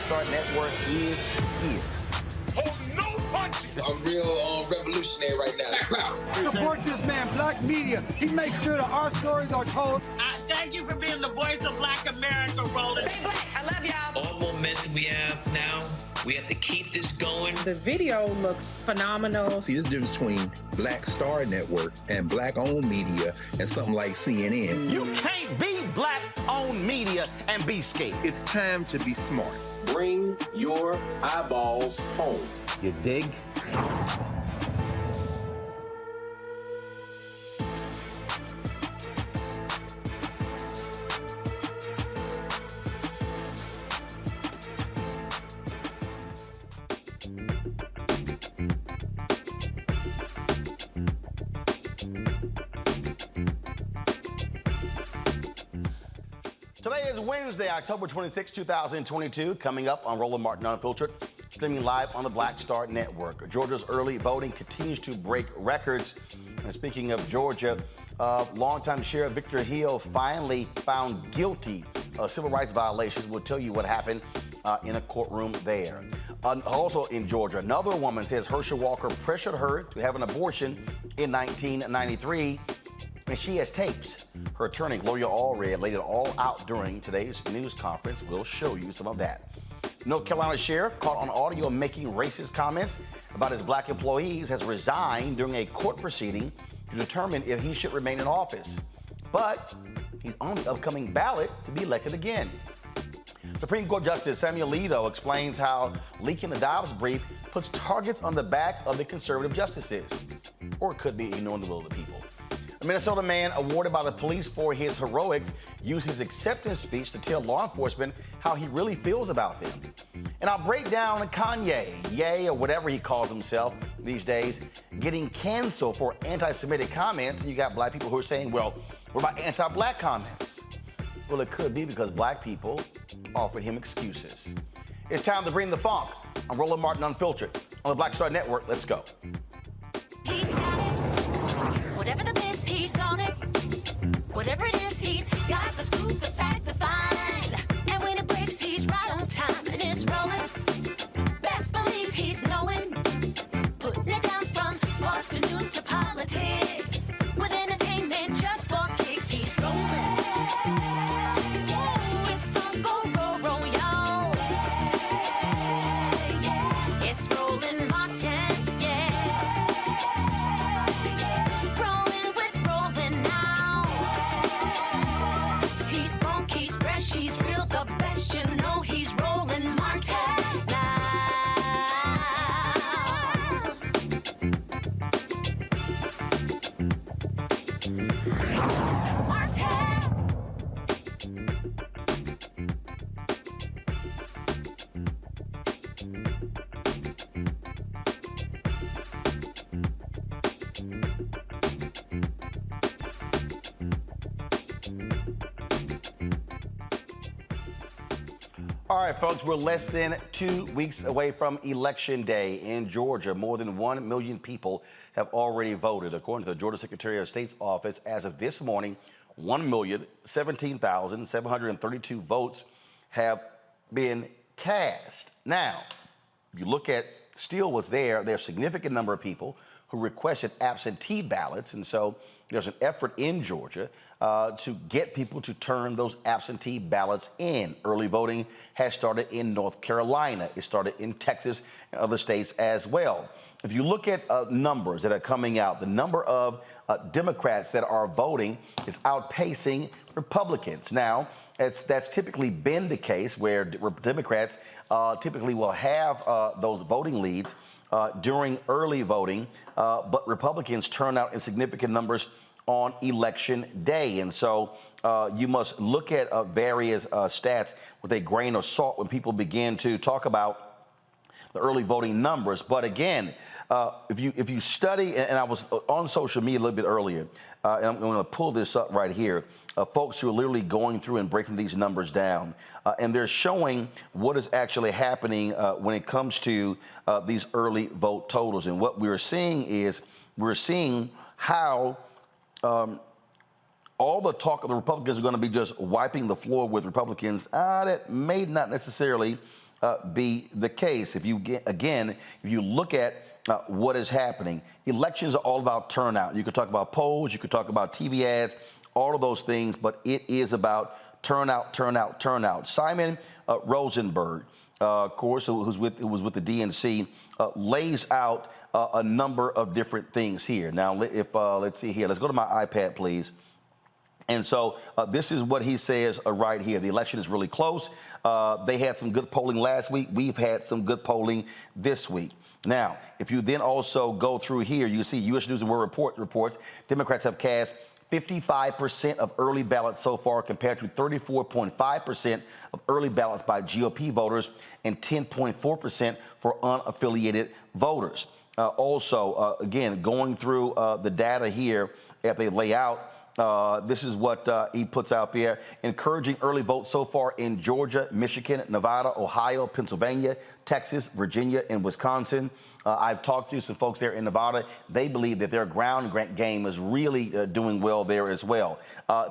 Star Network is here. Oh, no punches! I'm real revolutionary right now. Support this man, Black Media. He makes sure that our stories are told. Thank you for being the voice of Black America, Roland. Stay black. I love y'all. All momentum we have now, we have to keep this going. The video looks phenomenal. See, this difference between Black Star Network and Black-owned media and something like CNN. You can't be Black-owned media and be scared. It's time to be smart. Bring your eyeballs home. You dig? Today is Wednesday, October 26, 2022. Coming up on Roland Martin Unfiltered, streaming live on the Black Star Network. Georgia's early voting continues to break records. And speaking of Georgia, longtime Sheriff Victor Hill finally found guilty of civil rights violations. We'll tell you what happened in a courtroom there. Also in Georgia, another woman says Herschel Walker pressured her to have an abortion in 1993. And she has tapes. Her attorney, Gloria Allred, laid it all out during today's news conference. We'll show you some of that. North Carolina sheriff caught on audio making racist comments about his black employees has resigned during a court proceeding to determine if he should remain in office. But he's on the upcoming ballot to be elected again. Supreme Court Justice Samuel Alito explains how leaking the Dobbs brief puts targets on the back of the conservative justices. Or it could be ignoring the will of the people. A Minnesota man awarded by the police for his heroics used his acceptance speech to tell law enforcement how he really feels about them. And I'll break down Kanye, or whatever he calls himself these days, getting canceled for anti-Semitic comments. And you got black people who are saying, well, what about anti-black comments? Well, it could be because black people offered him excuses. It's time to bring the funk. I'm Roland Martin Unfiltered on the Black Star Network. Let's go. He's got it. Whatever the miss, he's on it. Whatever it is, he's got the scoop, the fact, the find. And when it breaks, he's right on time and it's rolling. Best believe he's knowing. Putting it down from sports to news to politics. With entertainment just for kicks, he's rolling. It's on go, roll, y'all. It's Roland Martin, Rolling with Roland now. He's funky, he's fresh, he's real, the best, you know he's Roland Martin now. All right, folks, we're less than 2 weeks away from Election Day in Georgia. More than 1 million people have already voted. According to the Georgia Secretary of State's office, as of this morning, 1,017,732 votes have been cast. Now, if you look at still what's there's a significant number of people who requested absentee ballots, and so there's an effort in Georgia to get people to turn those absentee ballots in. Early voting has started in North Carolina. It started in Texas and other states as well. If you look at numbers that are coming out, the number of Democrats that are voting is outpacing Republicans. Now, that's typically been the case where Democrats typically will have those voting leads during early voting, but Republicans turn out in significant numbers on Election Day. And so you must look at various stats with a grain of salt when people begin to talk about the early voting numbers. But again, if you study, and I was on social media a little bit earlier, and I'm going to pull this up right here, folks who are literally going through and breaking these numbers down, and they're showing what is actually happening when it comes to these early vote totals. And what we're seeing is how all the talk of the Republicans are going to be just wiping the floor with Republicans. That may not necessarily be the case. If you look at what is happening, elections are all about turnout. You could talk about polls, you could talk about TV ads, all of those things, but it is about turnout, turnout, turnout. Simon Rosenberg, of course, who was with the DNC, lays out a number of different things here. Now, let's see here. Let's go to my iPad, please. And so this is what he says right here. The election is really close. They had some good polling last week. We've had some good polling this week. Now, if you then also go through here, you see U.S. News and World Report reports Democrats have cast 55% of early ballots so far, compared to 34.5% of early ballots by GOP voters and 10.4% for unaffiliated voters. Again, going through the data here that they lay out, this is what he puts out there. Encouraging early votes so far in Georgia, Michigan, Nevada, Ohio, Pennsylvania, Texas, Virginia, and Wisconsin. I've talked to some folks there in Nevada. They believe that their ground game is really doing well there as well.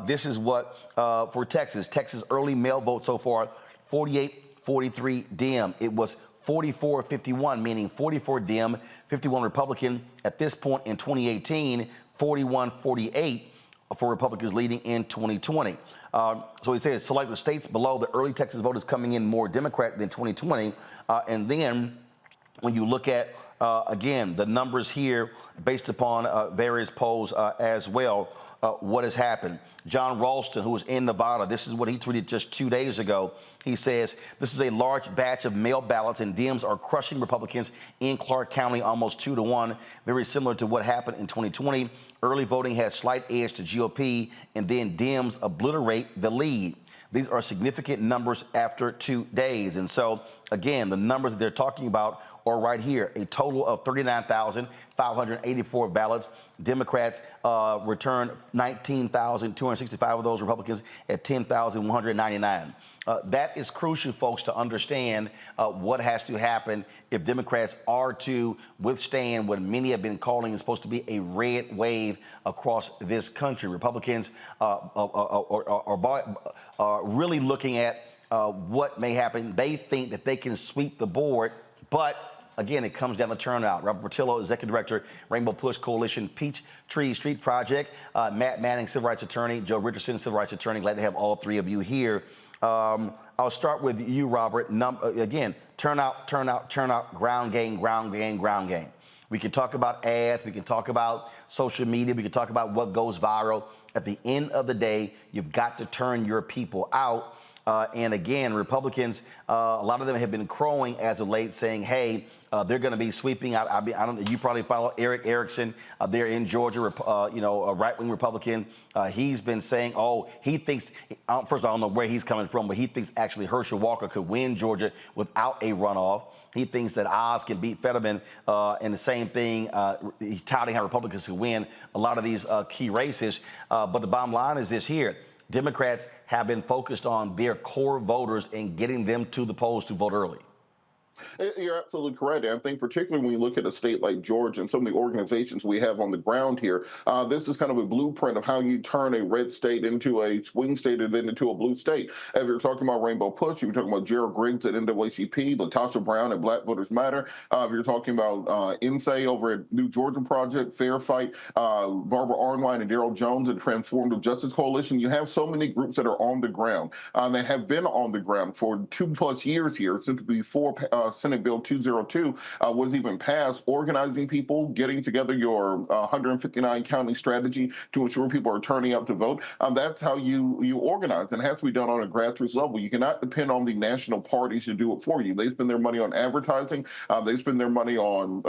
This is what for Texas. Texas early mail vote so far, 48-43 Dem. It was 44-51, meaning 44 Dem, 51 Republican. At this point in 2018, 41-48 for Republicans leading in 2020. So he says, select the states below, the early Texas vote is coming in more Democrat than 2020. And then when you look at, again, the numbers here based upon various polls as well, what has happened. John Ralston, who was in Nevada, this is what he tweeted just 2 days ago. He says, this is a large batch of mail ballots, and Dems are crushing Republicans in Clark County almost 2-1, very similar to what happened in 2020. Early voting has slight edge to GOP, and then Dems obliterate the lead. These are significant numbers after 2 days. And so, again, the numbers that they're talking about are right here. A total of 39,584 ballots. Democrats returned 19,265 of those, Republicans at 10,199. That is crucial, folks, to understand what has to happen if Democrats are to withstand what many have been calling is supposed to be a red wave across this country. Republicans are really looking at what may happen. They think that they can sweep the board, but again, it comes down to turnout. Robert Portillo, Executive Director, Rainbow Push Coalition, Peachtree Street Project, Matt Manning, Civil Rights Attorney, Joe Richardson, Civil Rights Attorney. Glad to have all three of you here. I'll start with you, Robert. Again, turnout, turnout, turnout, ground game, ground game, ground game. We can talk about ads. We can talk about social media. We can talk about what goes viral. At the end of the day, you've got to turn your people out. And again, Republicans, a lot of them have been crowing as of late, saying, hey, they're going to be sweeping. I don't. You probably follow Eric Erickson. They're in Georgia, a right-wing Republican. He's been saying, he thinks. First, I don't know where he's coming from, but he thinks actually Herschel Walker could win Georgia without a runoff. He thinks that Oz can beat Fetterman, and the same thing. He's touting how Republicans can win a lot of these key races. But the bottom line is this here. Democrats have been focused on their core voters and getting them to the polls to vote early. You're absolutely correct. And I think particularly when you look at a state like Georgia and some of the organizations we have on the ground here, this is kind of a blueprint of how you turn a red state into a swing state and then into a blue state. If you're talking about Rainbow Push, you're talking about Gerald Griggs at NAACP, Latasha Brown at Black Voters Matter. If you're talking about INSAE over at New Georgia Project, Fair Fight, Barbara Arnline and Daryl Jones at Transformative Justice Coalition, you have so many groups that are on the ground that have been on the ground for 2+ years here since before Senate Bill 202 was even passed, organizing people, getting together your 159 county strategy to ensure people are turning out to vote. That's how you organize, and it has to be done on a grassroots level. You cannot depend on the national parties to do it for you. They spend their money on advertising, they spend their money on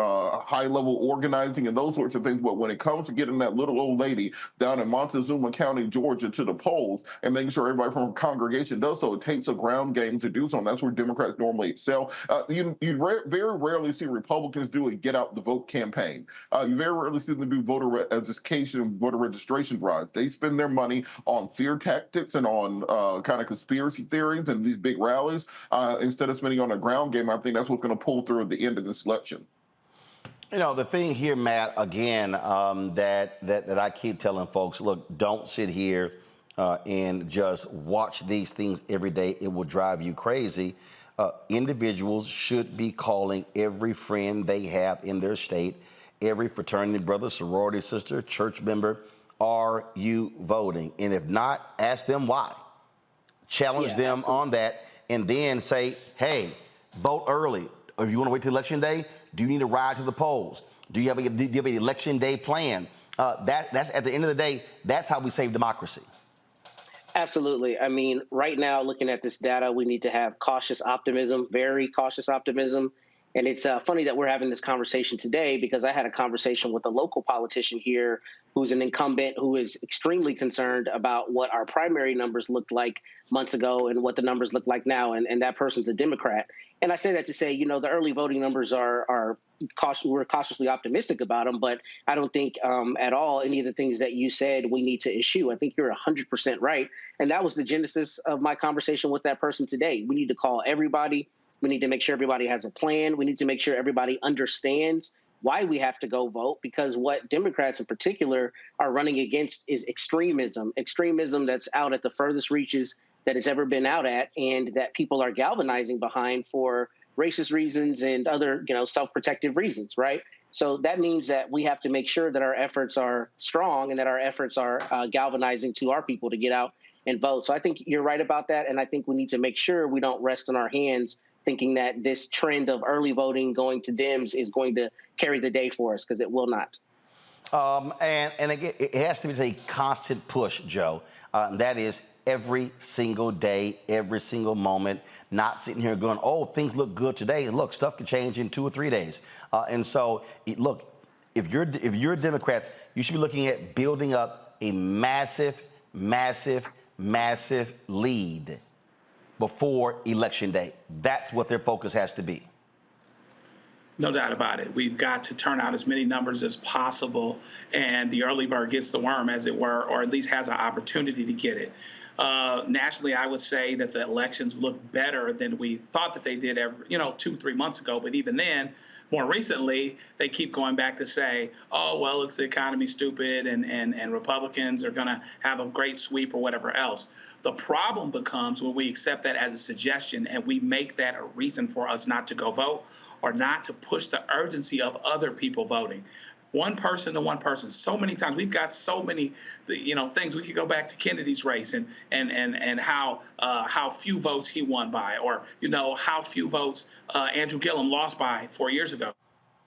high-level organizing and those sorts of things. But when it comes to getting that little old lady down in Montezuma County, Georgia, to the polls and making sure everybody from a congregation does so, it takes a ground game to do so, and that's where Democrats normally excel. You very rarely see Republicans do a get out the vote campaign. You very rarely see them do voter education and voter registration drives. They spend their money on fear tactics and on kind of conspiracy theories and these big rallies instead of spending on a ground game. I think that's what's going to pull through at the end of this election. You know, the thing here, Matt, again, that I keep telling folks, look, don't sit here and just watch these things every day. It will drive you crazy. individuals should be calling every friend they have in their state, every fraternity brother, sorority sister, church member, are you voting? And if not, ask them why. Challenge them on that, and then say, hey, vote early. If you want to wait till election day, do you need to ride to the polls? Do you have an election day plan? That's at the end of the day, that's how we save democracy. Absolutely. I mean, right now, looking at this data, we need to have cautious optimism, very cautious optimism. And it's funny that we're having this conversation today, because I had a conversation with a local politician here who's an incumbent who is extremely concerned about what our primary numbers looked like months ago and what the numbers look like now. And that person's a Democrat. And I say that to say, you know, the early voting numbers we're cautiously optimistic about them, but I don't think at all any of the things that you said we need to issue. I think you're 100% right. And that was the genesis of my conversation with that person today. We need to call everybody. We need to make sure everybody has a plan. We need to make sure everybody understands why we have to go vote, because what Democrats in particular are running against is extremism that's out at the furthest reaches that it's ever been out at, and that people are galvanizing behind for racist reasons and other, self-protective reasons, right? So that means that we have to make sure that our efforts are strong and that our efforts are galvanizing to our people to get out and vote. So I think you're right about that, and I think we need to make sure we don't rest on our hands thinking that this trend of early voting going to Dems is going to carry the day for us, because it will not. And again, it has to be a constant push, Joe. That is every single day, every single moment, not sitting here going, oh, things look good today. Look, stuff could change in 2 or 3 days. And so, look, if you're Democrats, you should be looking at building up a massive, massive, massive lead before Election Day. That's what their focus has to be. No doubt about it. We've got to turn out as many numbers as possible, and the early bird gets the worm, as it were, or at least has an opportunity to get it. Nationally, I would say that the elections look better than we thought that they did 2-3 months ago. But even then, more recently, they keep going back to say, oh, well, it's the economy stupid and Republicans are going to have a great sweep or whatever else. The problem becomes when we accept that as a suggestion and we make that a reason for us not to go vote or not to push the urgency of other people voting. One person to one person. So many times we've got so many, things. We could go back to Kennedy's race and how few votes he won by, or how few votes Andrew Gillum lost by 4 years ago.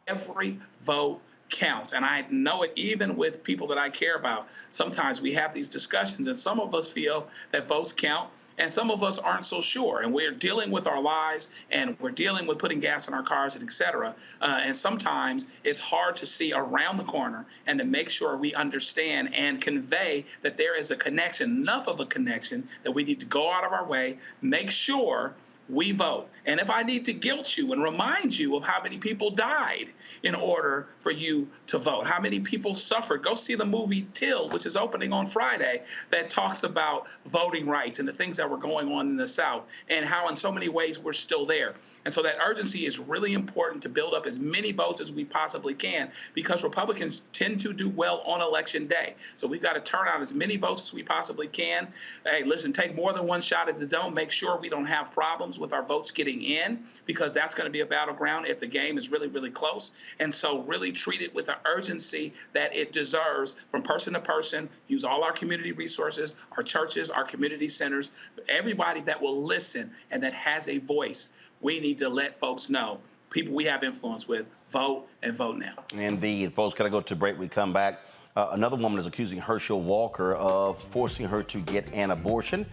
Every vote counts, and I know it even with people that I care about. Sometimes we have these discussions, and some of us feel that votes count, and some of us aren't so sure. And we're dealing with our lives, and we're dealing with putting gas in our cars, and et cetera. And sometimes it's hard to see around the corner and to make sure we understand and convey that there is a connection, enough of a connection that we need to go out of our way, make sure we vote. And if I need to guilt you and remind you of how many people died in order for you to vote, how many people suffered, go see the movie Till, which is opening on Friday, that talks about voting rights and the things that were going on in the South and how in so many ways we're still there. And so that urgency is really important to build up as many votes as we possibly can, because Republicans tend to do well on Election Day. So we've got to turn out as many votes as we possibly can. Hey, listen, take more than one shot at the dome. Make sure we don't have problems with our votes getting in, because that's going to be a battleground if the game is really, really close. And so really treat it with the urgency that it deserves from person to person. Use all our community resources, our churches, our community centers, everybody that will listen and that has a voice. We need to let folks know, people we have influence with, vote and vote now. Indeed. Folks, got to go to break. We come back. Another woman is accusing Herschel Walker of forcing her to get an abortion.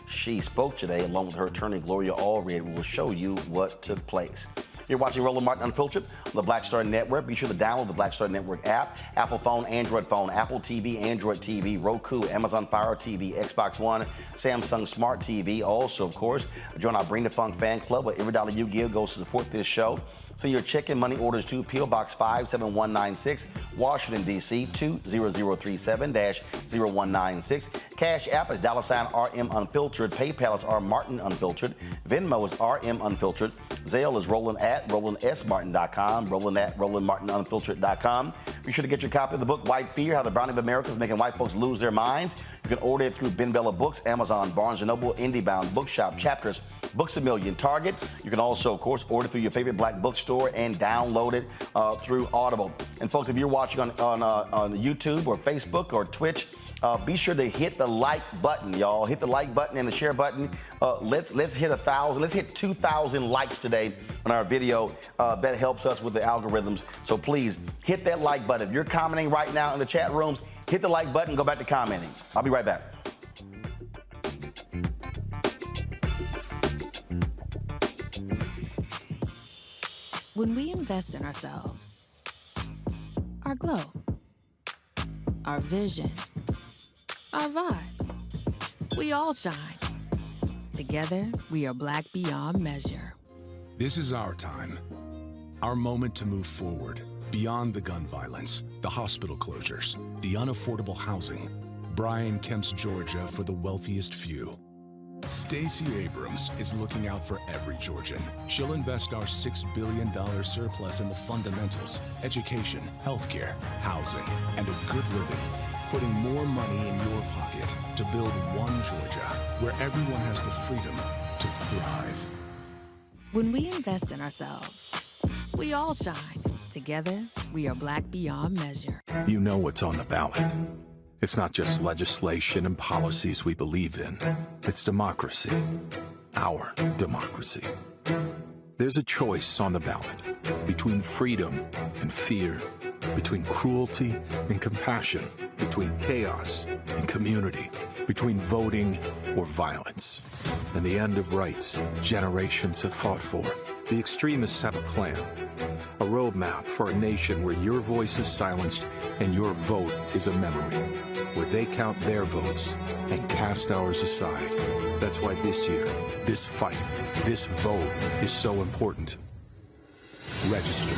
She spoke today along with her attorney, Gloria Allred. We will show you what took place. You're watching Roland Martin Unfiltered on the Black Star Network. Be sure to download the Black Star Network app, Apple phone, Android phone, Apple TV, Android TV, Roku, Amazon Fire TV, Xbox One, Samsung Smart TV. Also, of course, join our Bring the Funk fan club, where every dollar you give goes to support this show. Send your check and money orders to P.O. Box 57196, Washington, D.C. 20037-0196. Cash App is $RM Unfiltered. PayPal is R Martin Unfiltered. Venmo is RM Unfiltered. Zelle is Roland at RolandSMartin.com. Roland at RolandMartinUnfiltered.com. Be sure to get your copy of the book White Fear: How the Browning of America is Making White Folks Lose Their Minds. You can order it through Ben Bella Books, Amazon, Barnes & Noble, IndieBound, Bookshop, Chapters, Books A Million, Target. You can also, of course, order through your favorite black bookstore and download it through Audible. And folks, if you're watching on YouTube or Facebook or Twitch, be sure to hit the like button, y'all. Hit the like button and the share button. Let's hit 1,000. Let's hit 2,000 likes today on our video. That helps us with the algorithms. So please hit that like button. If you're commenting right now in the chat rooms, hit the like button. Go back to commenting. I'll be right back. When we invest in ourselves, our glow, our vision, our vibe, we all shine. Together, we are black beyond measure. This is our time, our moment to move forward, beyond the gun violence, the hospital closures, the unaffordable housing. Brian Kemp's Georgia for the wealthiest few. Stacey Abrams is looking out for every Georgian. She'll invest our $6 billion surplus in the fundamentals, education, healthcare, housing, and a good living, putting more money in your pocket to build one Georgia where everyone has the freedom to thrive. When we invest in ourselves, we all shine. Together, we are black beyond measure. You know what's on the ballot. It's not just legislation and policies we believe in. It's democracy. Our democracy. There's a choice on the ballot between freedom and fear, between cruelty and compassion, between chaos and community, between voting or violence. And the end of rights generations have fought for. The extremists have a plan, a roadmap for a nation where your voice is silenced and your vote is a memory, where they count their votes and cast ours aside. That's why this year, this fight, this vote is so important. Register,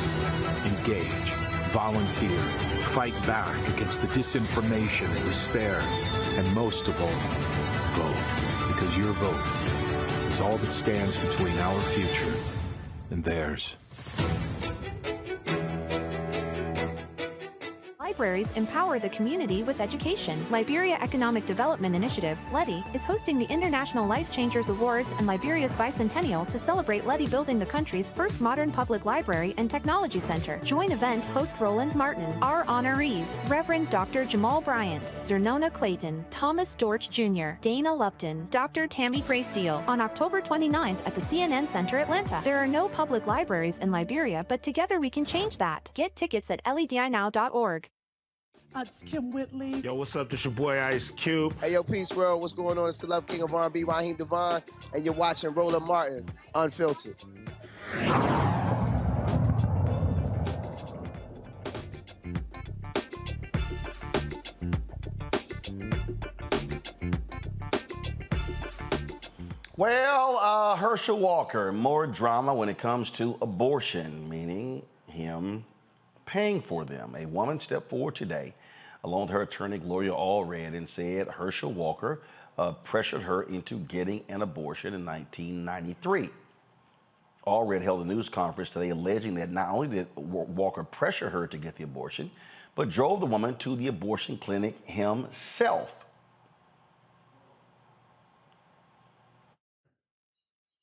engage, volunteer, fight back against the disinformation and despair, and most of all, vote, because your vote is all that stands between our future and theirs. Libraries empower the community with education. Liberia Economic Development Initiative, LEDI, is hosting the International Life Changers Awards and Liberia's bicentennial to celebrate LEDI building the country's first modern public library and technology center. Join event host Roland Martin. Our honorees, Reverend Dr. Jamal Bryant, Zernona Clayton, Thomas Dorch Jr., Dana Lupton, Dr. Tammy Graysteele, on October 29th at the CNN Center, Atlanta. There are no public libraries in Liberia, but together we can change that. Get tickets at ledinow.org. It's Kim Whitley. Yo, what's up? This your boy Ice Cube. Hey, yo, Peace World. What's going on? It's the Love King of R&B, Raheem Devon, and you're watching Roland Martin, Unfiltered. Well, Herschel Walker, more drama when it comes to abortion, meaning him paying for them. A woman stepped forward today, along with her attorney, Gloria Allred, and said Herschel Walker pressured her into getting an abortion in 1993. Allred held a news conference today alleging that not only did Walker pressure her to get the abortion, but drove the woman to the abortion clinic himself.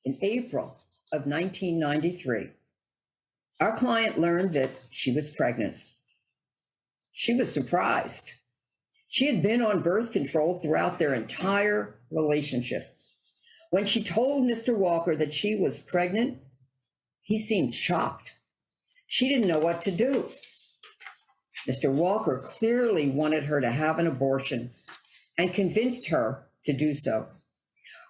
In April of 1993, our client learned that she was pregnant. She was surprised. She had been on birth control throughout their entire relationship. When she told Mr. Walker that she was pregnant, he seemed shocked. She didn't know what to do. Mr. Walker clearly wanted her to have an abortion and convinced her to do so.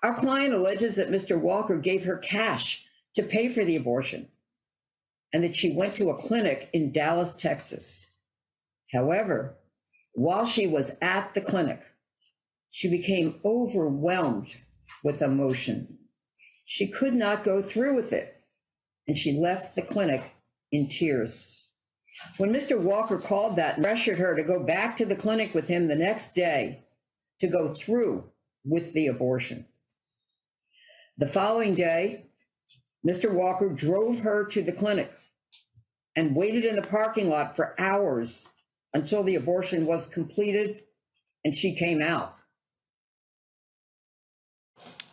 Our client alleges that Mr. Walker gave her cash to pay for the abortion and that she went to a clinic in Dallas, Texas. However, while she was at the clinic, she became overwhelmed with emotion. She could not go through with it, and she left the clinic in tears. When Mr. Walker called that and pressured her to go back to the clinic with him the next day to go through with the abortion. The following day, Mr. Walker drove her to the clinic and waited in the parking lot for hours until the abortion was completed and she came out.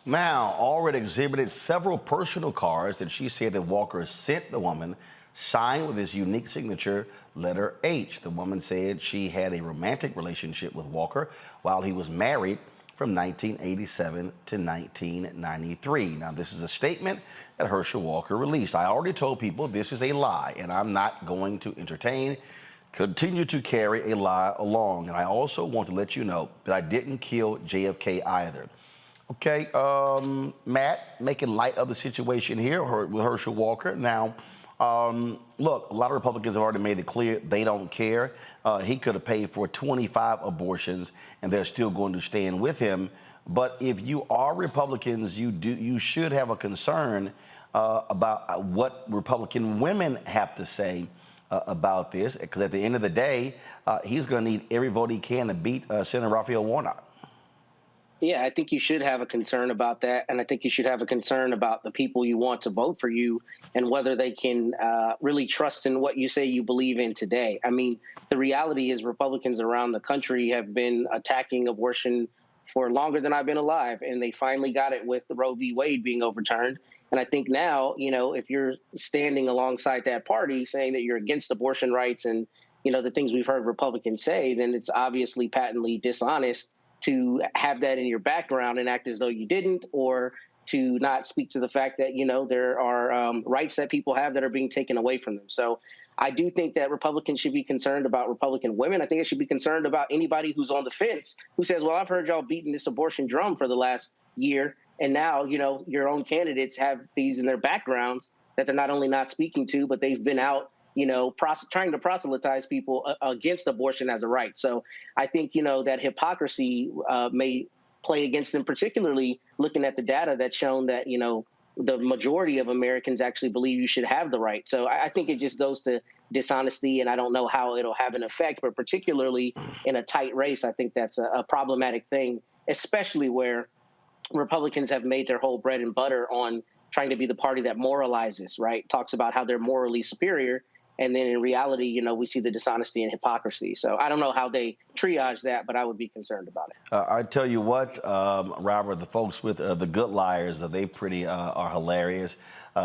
Now, Allred exhibited several personal cards that she said that Walker sent the woman, signed with his unique signature, letter H. The woman said she had a romantic relationship with Walker while he was married from 1987 to 1993. Now, this is a statement that Herschel Walker released. I already told people this is a lie, and I'm not going to continue to carry a lie along. And I also want to let you know that I didn't kill JFK either. Okay, Matt, making light of the situation here with Herschel Walker. Now, look, a lot of Republicans have already made it clear they don't care. He could have paid for 25 abortions, and they're still going to stand with him. But if you are Republicans, you should have a concern about what Republican women have to say about this, because at the end of the day, he's going to need every vote he can to beat Senator Raphael Warnock. Yeah, I think you should have a concern about that. And I think you should have a concern about the people you want to vote for you and whether they can really trust in what you say you believe in today. I mean, the reality is Republicans around the country have been attacking abortion for longer than I've been alive. And they finally got it with the Roe v. Wade being overturned. And I think now, you know, if you're standing alongside that party saying that you're against abortion rights and, you know, the things we've heard Republicans say, then it's obviously patently dishonest to have that in your background and act as though you didn't, or to not speak to the fact that, you know, there are rights that people have that are being taken away from them. So I do think that Republicans should be concerned about Republican women. I think they should be concerned about anybody who's on the fence who says, well, I've heard y'all beating this abortion drum for the last year, and now, you know, your own candidates have these in their backgrounds that they're not only not speaking to, but they've been out, you know, trying to proselytize people against abortion as a right. So I think, you know, that hypocrisy may play against them, particularly looking at the data that's shown that, you know, the majority of Americans actually believe you should have the right. So I think it just goes to dishonesty, and I don't know how it'll have an effect, but particularly in a tight race, I think that's a problematic thing, especially where Republicans have made their whole bread and butter on trying to be the party that moralizes, right? Talks about how they're morally superior. And then in reality, you know, we see the dishonesty and hypocrisy. So I don't know how they triage that, but I would be concerned about it. I tell you what, Robert, the folks with the Good Liars, they pretty are hilarious.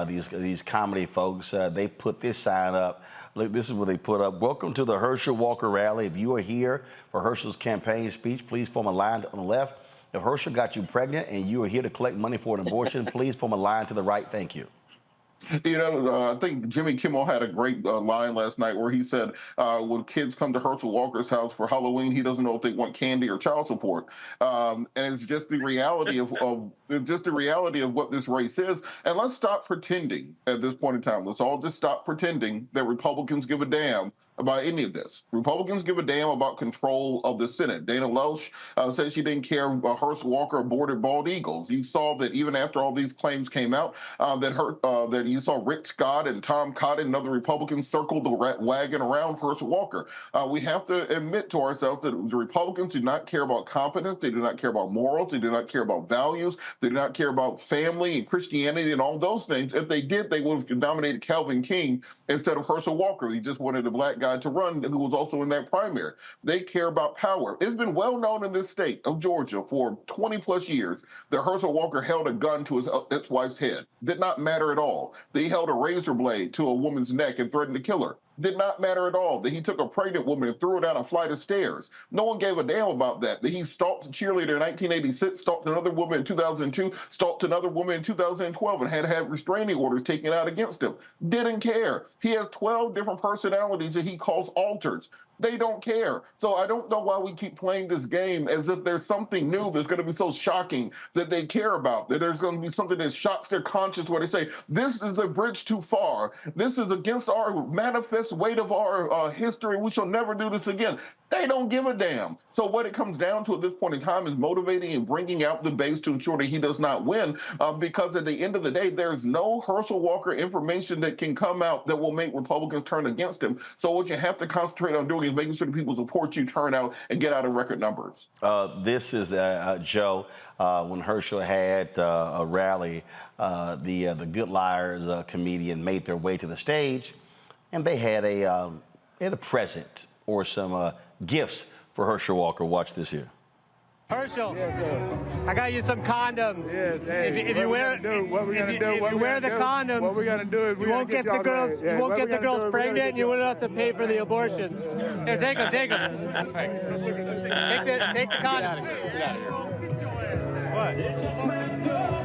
These comedy folks, they put this sign up. Look, this is what they put up. Welcome to the Herschel Walker rally. If you are here for Herschel's campaign speech, please form a line on the left. If Herschel got you pregnant and you are here to collect money for an abortion, please form a line to the right. Thank you. You know, I think Jimmy Kimmel had a great line last night where he said, when kids come to Herschel Walker's house for Halloween, he doesn't know if they want candy or child support. And it's just the reality of what this race is. And let's stop pretending at this point in time. Let's all just stop pretending that Republicans give a damn about any of this. Republicans give a damn about control of the Senate. Dana Loesch said she didn't care Herschel Walker aborted bald eagles. You saw that even after all these claims came out, that you saw Rick Scott and Tom Cotton and other Republicans circle the wagon around Herschel Walker. We have to admit to ourselves that the Republicans do not care about competence. They do not care about morals. They do not care about values. They do not care about family and Christianity and all those things. If they did, they would have nominated Calvin King instead of Herschel Walker. He just wanted a black guy to run who was also in that primary. They care about power. It's been well known in this state of Georgia for 20 plus years that Herschel Walker held a gun to his ex-wife's head. Did not matter at all. They held a razor blade to a woman's neck and threatened to kill her. Did not matter at all. That he took a pregnant woman and threw her down a flight of stairs. No one gave a damn about that. That he stalked a cheerleader in 1986, stalked another woman in 2002, stalked another woman in 2012, and had to have restraining orders taken out against him. Didn't care. He has 12 different personalities that he calls alters. They don't care. So I don't know why we keep playing this game as if there's something new that's going to be so shocking that they care about, that there's going to be something that shocks their conscience where they say, this is a bridge too far. This is against our manifest weight of our history. We shall never do this again. They don't give a damn. So what it comes down to at this point in time is motivating and bringing out the base to ensure that he does not win, because at the end of the day, there's no Herschel Walker information that can come out that will make Republicans turn against him. So what you have to concentrate on doing is making sure that people support you, turn out, and get out in record numbers. This is, Joe, when Herschel had a rally, the Good Liars comedian made their way to the stage, and they had a present or some gifts for Herschel Walker. Watch this here. Herschel, yes, sir. I got you some condoms. Yes, hey, if you wear the condoms, what we're gonna do is you won't get the girls. You won't get the girls pregnant. And you won't have to pay for the abortions. Here, take them. Take them. Take the condoms. What?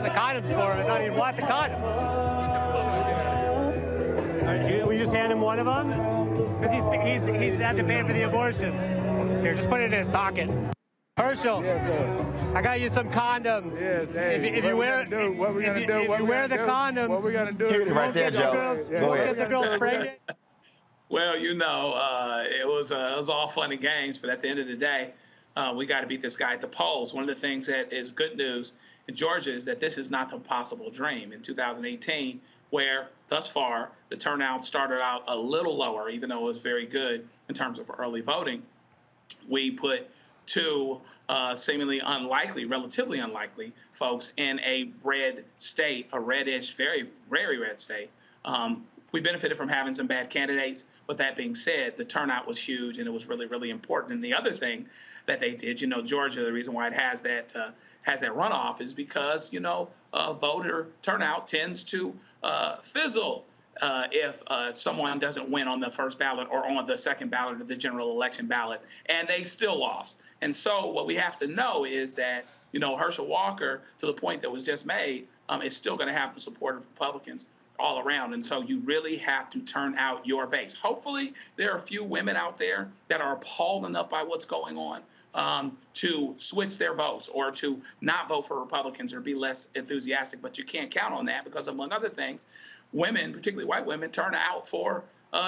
The condoms for him. I thought he'd want the condoms. We just hand him one of them because he's had to pay for the abortions. Here, just put it in his pocket. Herschel, yes, sir. I got you some condoms. Yes, hey, if you wear the condoms, what we're gonna do? Right there, Joe. Go ahead. Get the girls pregnant. Well, it was all fun and games, but at the end of the day, we got to beat this guy at the polls. One of the things that is good news in Georgia is that this is not the possible dream. In 2018, where thus far the turnout started out a little lower, even though it was very good in terms of early voting, we put two seemingly unlikely, relatively unlikely folks in a red state, a reddish, very, very red state. We benefited from having some bad candidates. But that being said, the turnout was huge and it was really, really important. And the other thing that they did, Georgia, the reason why it has that runoff is because, voter turnout tends to fizzle if someone doesn't win on the first ballot or on the second ballot of the general election ballot, and they still lost. And so what we have to know is that, Herschel Walker, to the point that was just made, is still going to have the support of Republicans all around. And so you really have to turn out your base. Hopefully there are a few women out there that are appalled enough by what's going on to switch their votes or to not vote for Republicans or be less enthusiastic. But you can't count on that because, among other things, women, particularly white women, turned out for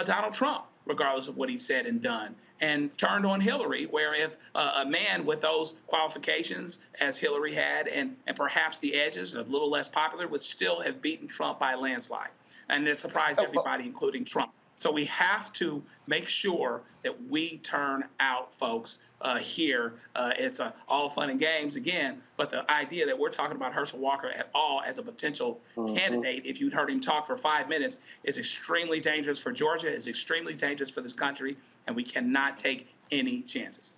Donald Trump, regardless of what he said and done, and turned on Hillary, where if a man with those qualifications as Hillary had and perhaps the edges, a little less popular, would still have beaten Trump by a landslide. And it surprised everybody, including Trump. So we have to make sure that we turn out folks here. It's all fun and games again, but the idea that we're talking about Herschel Walker at all as a potential candidate, if you'd heard him talk for 5 minutes, is extremely dangerous for Georgia, is extremely dangerous for this country, and we cannot take any chances.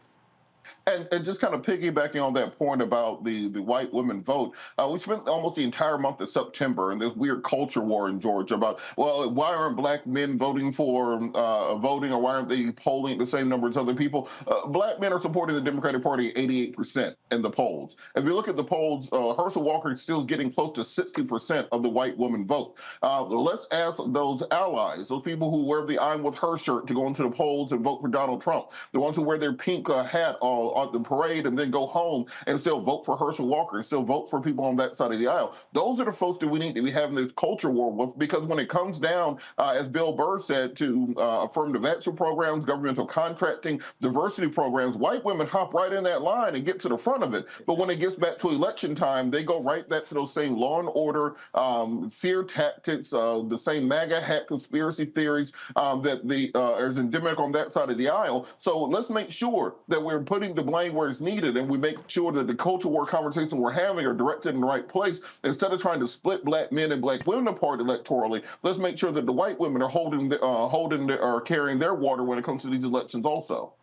And just kind of piggybacking on that point about the white women vote, we spent almost the entire month of September in this weird culture war in Georgia about, well, why aren't black men voting for voting, or why aren't they polling the same number as other people? Black men are supporting the Democratic Party 88% in the polls. If you look at the polls, Herschel Walker is still getting close to 60% of the white women vote. Let's ask those allies, those people who wear the I'm with her shirt to go into the polls and vote for Donald Trump, the ones who wear their pink hat on the parade and then go home and still vote for Herschel Walker and still vote for people on that side of the aisle. Those are the folks that we need to be having this culture war with, because when it comes down, as Bill Burr said, to affirmative action programs, governmental contracting, diversity programs, white women hop right in that line and get to the front of it. But when it gets back to election time, they go right back to those same law and order, fear tactics, the same MAGA hat conspiracy theories that is endemic on that side of the aisle. So let's make sure that we're putting the blame where it's needed, and we make sure that the culture war conversation we're having are directed in the right place. Instead of trying to split black men and black women apart electorally, let's make sure that the white women are carrying their water when it comes to these elections also.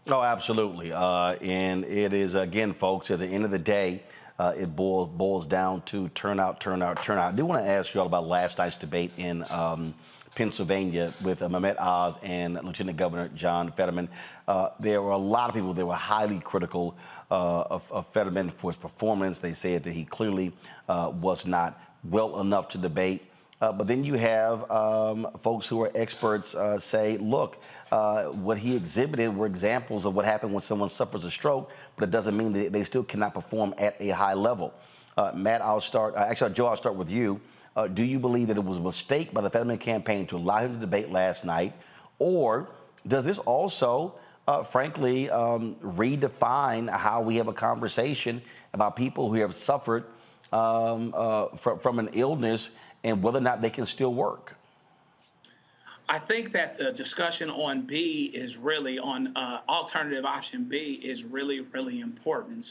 Oh, absolutely. And it is, again, folks, at the end of the day, it boils down to turnout. I do want to ask you all about last night's debate in Pennsylvania with Mehmet Oz and Lieutenant Governor John Fetterman. There were a lot of people that were highly critical of Fetterman for his performance. They said that he clearly was not well enough to debate. But then you have folks who are experts say, look, what he exhibited were examples of what happened when someone suffers a stroke, but it doesn't mean that they still cannot perform at a high level. Matt, Joe, I'll start with you. Do you believe that it was a mistake by the Fetterman campaign to allow him to debate last night? Or does this also, frankly, redefine how we have a conversation about people who have suffered from an illness and whether or not they can still work? I think that the discussion on B is really on alternative option B is really, really important.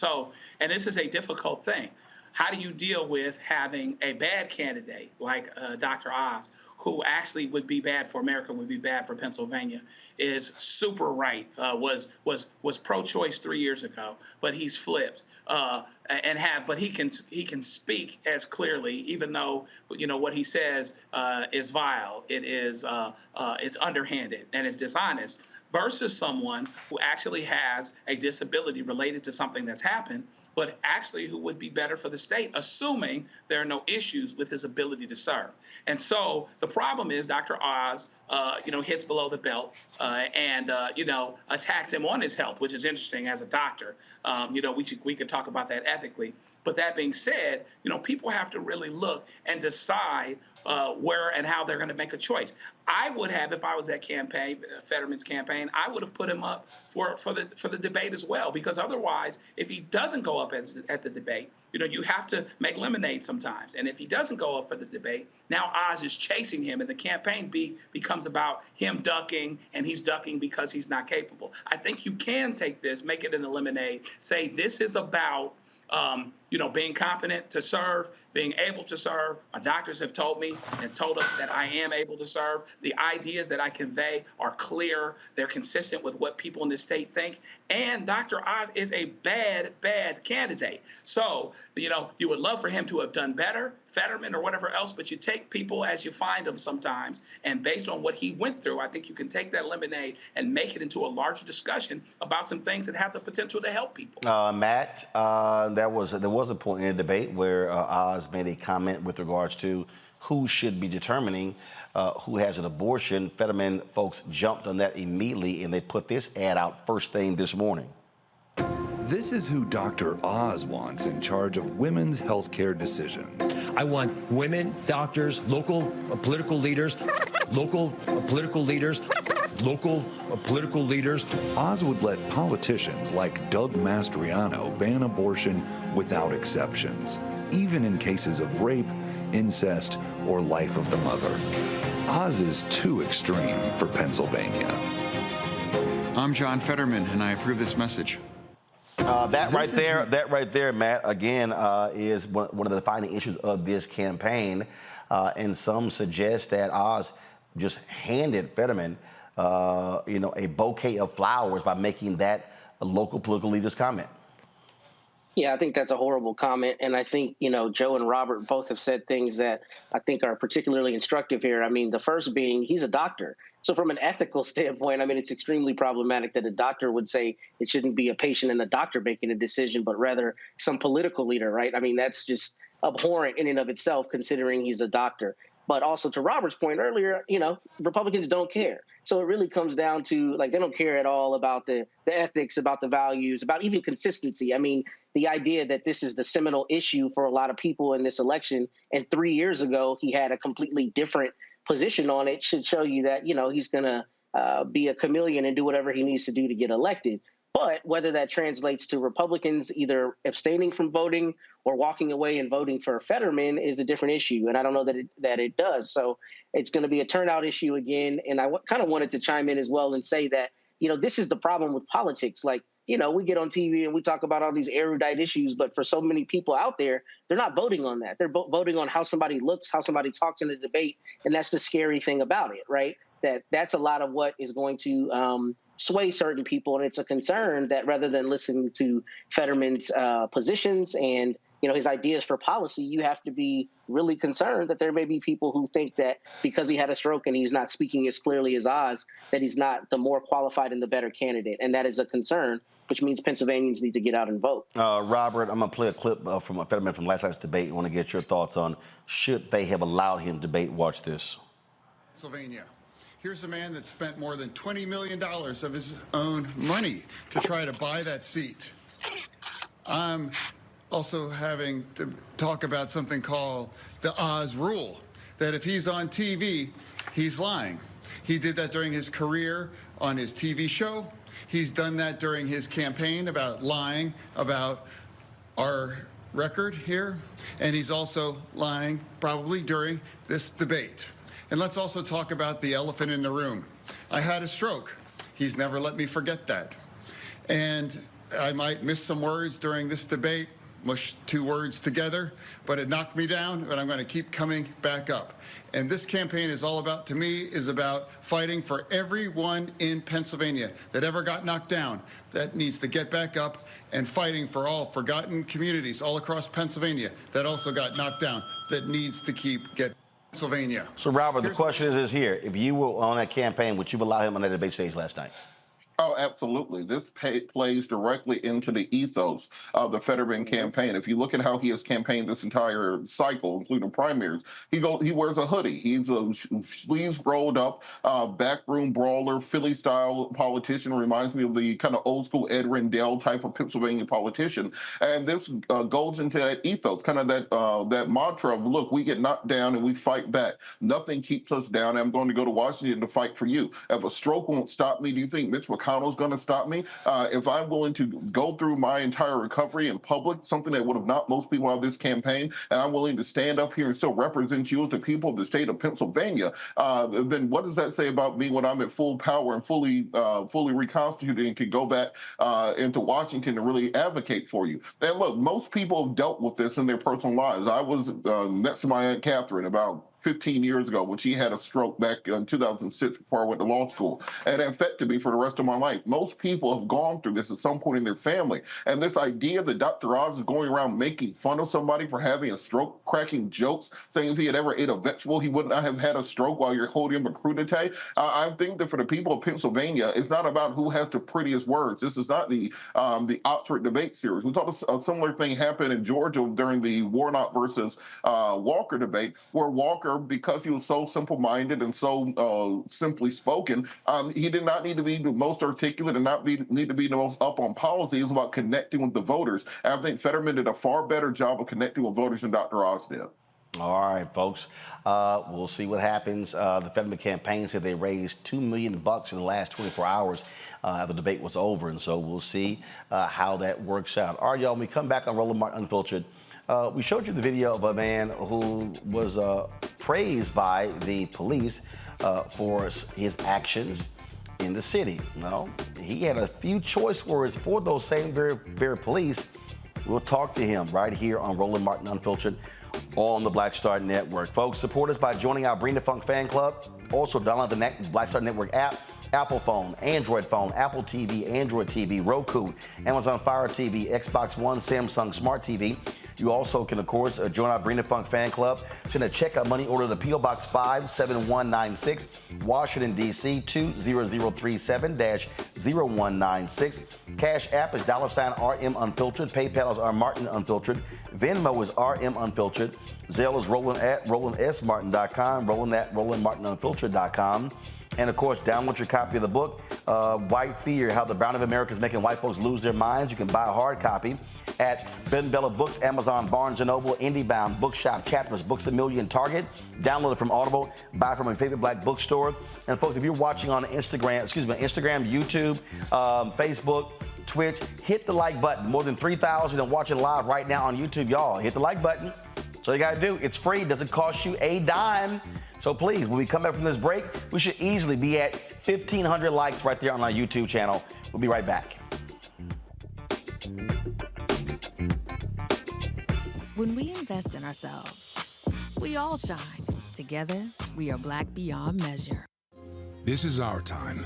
And this is a difficult thing. How do you deal with having a bad candidate like Dr. Oz, who actually would be bad for America, would be bad for Pennsylvania, is super right. Was pro-choice 3 years ago, but he's flipped. But he can speak as clearly, even though what he says is vile. It is it's underhanded and it's dishonest. Versus someone who actually has a disability related to something that's happened, but actually who would be better for the state, assuming there are no issues with his ability to serve. And so the problem is Dr. Oz, hits below the belt and attacks him on his health, which is interesting as a doctor. We could talk about that ethically. But that being said, people have to really look and decide where and how they're going to make a choice. I would have, if I was that campaign, Fetterman's campaign, I would have put him up for the debate as well, because otherwise, if he doesn't go up at the debate, you have to make lemonade sometimes. And if he doesn't go up for the debate, now Oz is chasing him, and the campaign becomes about him ducking, and he's ducking because he's not capable. I think you can take this, make it in a lemonade, say this is about being competent to serve, being able to serve. My doctors have told me and told us that I am able to serve. The ideas that I convey are clear. They're consistent with what people in this state think. And Dr. Oz is a bad, bad candidate. So, you would love for him to have done better, Fetterman or whatever else, but you take people as you find them sometimes. And based on what he went through, I think you can take that lemonade and make it into a larger discussion about some things that have the potential to help people. Matt, there was a point in the debate where Oz made a comment with regards to who should be determining who has an abortion. Fetterman folks jumped on that immediately, and they put this ad out first thing this morning. This is who Dr. Oz wants in charge of women's health care decisions. I want women, doctors, local political leaders, local political leaders, local political leaders. Oz would let politicians like Doug Mastriano ban abortion without exceptions, even in cases of rape, incest, or life of the mother. Oz is too extreme for Pennsylvania. I'm John Fetterman, and I approve this message. That right there, Matt, again, is one of the defining issues of this campaign. And some suggest that Oz just handed Fetterman, a bouquet of flowers by making that a local political leader's comment. Yeah, I think that's a horrible comment. And I think, Joe and Robert both have said things that I think are particularly instructive here. I mean, the first being he's a doctor. So from an ethical standpoint, I mean, it's extremely problematic that a doctor would say it shouldn't be a patient and a doctor making a decision, but rather some political leader, right? I mean, that's just abhorrent in and of itself, considering he's a doctor. But also to Robert's point earlier, Republicans don't care. So it really comes down to, they don't care at all about the ethics, about the values, about even consistency. I mean, the idea that this is the seminal issue for a lot of people in this election, and 3 years ago he had a completely different position on it, should show you that, he's going to be a chameleon and do whatever he needs to do to get elected. But whether that translates to Republicans either abstaining from voting or walking away and voting for Fetterman is a different issue. And I don't know that it does. So it's going to be a turnout issue again. And I kind of wanted to chime in as well and say that, this is the problem with politics. We get on TV and we talk about all these erudite issues, but for so many people out there, they're not voting on that. They're voting on how somebody looks, how somebody talks in a debate. And that's the scary thing about it, right? That's a lot of what is going to sway certain people. And it's a concern that rather than listening to Fetterman's positions and his ideas for policy, you have to be really concerned that there may be people who think that because he had a stroke and he's not speaking as clearly as Oz, that he's not the more qualified and the better candidate. And that is a concern, which means Pennsylvanians need to get out and vote. Robert, I'm going to play a clip from Fetterman from last night's debate. I want to get your thoughts on should they have allowed him to debate. Watch this. Pennsylvania. Here's a man that spent more than $20 million of his own money to try to buy that seat. I'm also having to talk about something called the Oz rule, that if he's on TV, he's lying. He did that during his career on his TV show. He's done that during his campaign about lying about our record here. And he's also lying probably during this debate. And let's also talk about the elephant in the room. I had a stroke. He's never let me forget that. And I might miss some words during this debate. mush two words together, but it knocked me down, but I'm going to keep coming back up. And this campaign is all about, to me, is about fighting for everyone in Pennsylvania that ever got knocked down, that needs to get back up, and fighting for all forgotten communities all across Pennsylvania that also got knocked down, that needs to get Pennsylvania. So, Robert, the question is here. If you were on that campaign, would you allow him on that debate stage last night? Oh, absolutely. This plays directly into the ethos of the Fetterman campaign. If you look at how he has campaigned this entire cycle, including primaries, he wears a hoodie. He's a sleeves rolled up, backroom brawler, Philly-style politician. Reminds me of the kind of old school Ed Rendell type of Pennsylvania politician. And this goes into that ethos, kind of that mantra of, look, we get knocked down and we fight back. Nothing keeps us down. I'm going to go to Washington to fight for you. If a stroke won't stop me, do you think Mitch McConnell's going to stop me? If I'm willing to go through my entire recovery in public, something that would have knocked most people out of this campaign, and I'm willing to stand up here and still represent you as the people of the state of Pennsylvania, then what does that say about me when I'm at full power and fully reconstituted and can go back into Washington and really advocate for you? And look, most people have dealt with this in their personal lives. I was next to my Aunt Catherine about 15 years ago when she had a stroke back in 2006 before I went to law school. And it affected me for the rest of my life. Most people have gone through this at some point in their family. And this idea that Dr. Oz is going around making fun of somebody for having a stroke, cracking jokes, saying if he had ever ate a vegetable, he would not have had a stroke while you're holding him a crudité. I think that for the people of Pennsylvania, it's not about who has the prettiest words. This is not the Oxford debate series. We thought a similar thing happened in Georgia during the Warnock versus Walker debate, where Walker, because he was so simple-minded and so simply spoken, he did not need to be the most articulate and need to be the most up on policy. It was about connecting with the voters. And I think Fetterman did a far better job of connecting with voters than Dr. Oz did. All right, folks. We'll see what happens. The Fetterman campaign said they raised $2 million in the last 24 hours after the debate was over. And so we'll see how that works out. All right, y'all, when we come back on Roland Martin Unfiltered, we showed you the video of a man who was praised by the police for his actions in the city. Well, he had a few choice words for those same very police. We'll talk to him right here on Roland Martin Unfiltered on the Black Star Network. Folks, support us by joining our Bring the Funk fan club. Also, download the Black Star Network app, Apple phone, Android phone, Apple TV, Android TV, Roku, Amazon Fire TV, Xbox One, Samsung Smart TV. You also can, of course, join our Bring the Funk fan club. Send a checkout money order to P.O. Box 57196, Washington, D.C. 20037-0196. Cash App is $RM Unfiltered. PayPal is R Martin Unfiltered. Venmo is RM Unfiltered. Zelle is Roland at RolandSMartin.com, Roland at RolandMartinUnfiltered.com. And, of course, download your copy of the book, White Fear, How the Brown of America is Making White Folks Lose Their Minds. You can buy a hard copy at Ben Bella Books, Amazon, Barnes & Noble, IndieBound, Bookshop, Chapters, Books A Million, Target. Download it from Audible. Buy from your favorite black bookstore. And, folks, if you're watching on Instagram, YouTube, Facebook, Twitch, hit the like button. More than 3,000 are watching live right now on YouTube. Y'all, hit the like button. So you got to do. It's free. Doesn't cost you a dime. So please, when we come back from this break, we should easily be at 1,500 likes right there on our YouTube channel. We'll be right back. When we invest in ourselves, we all shine. Together, we are black beyond measure. This is our time.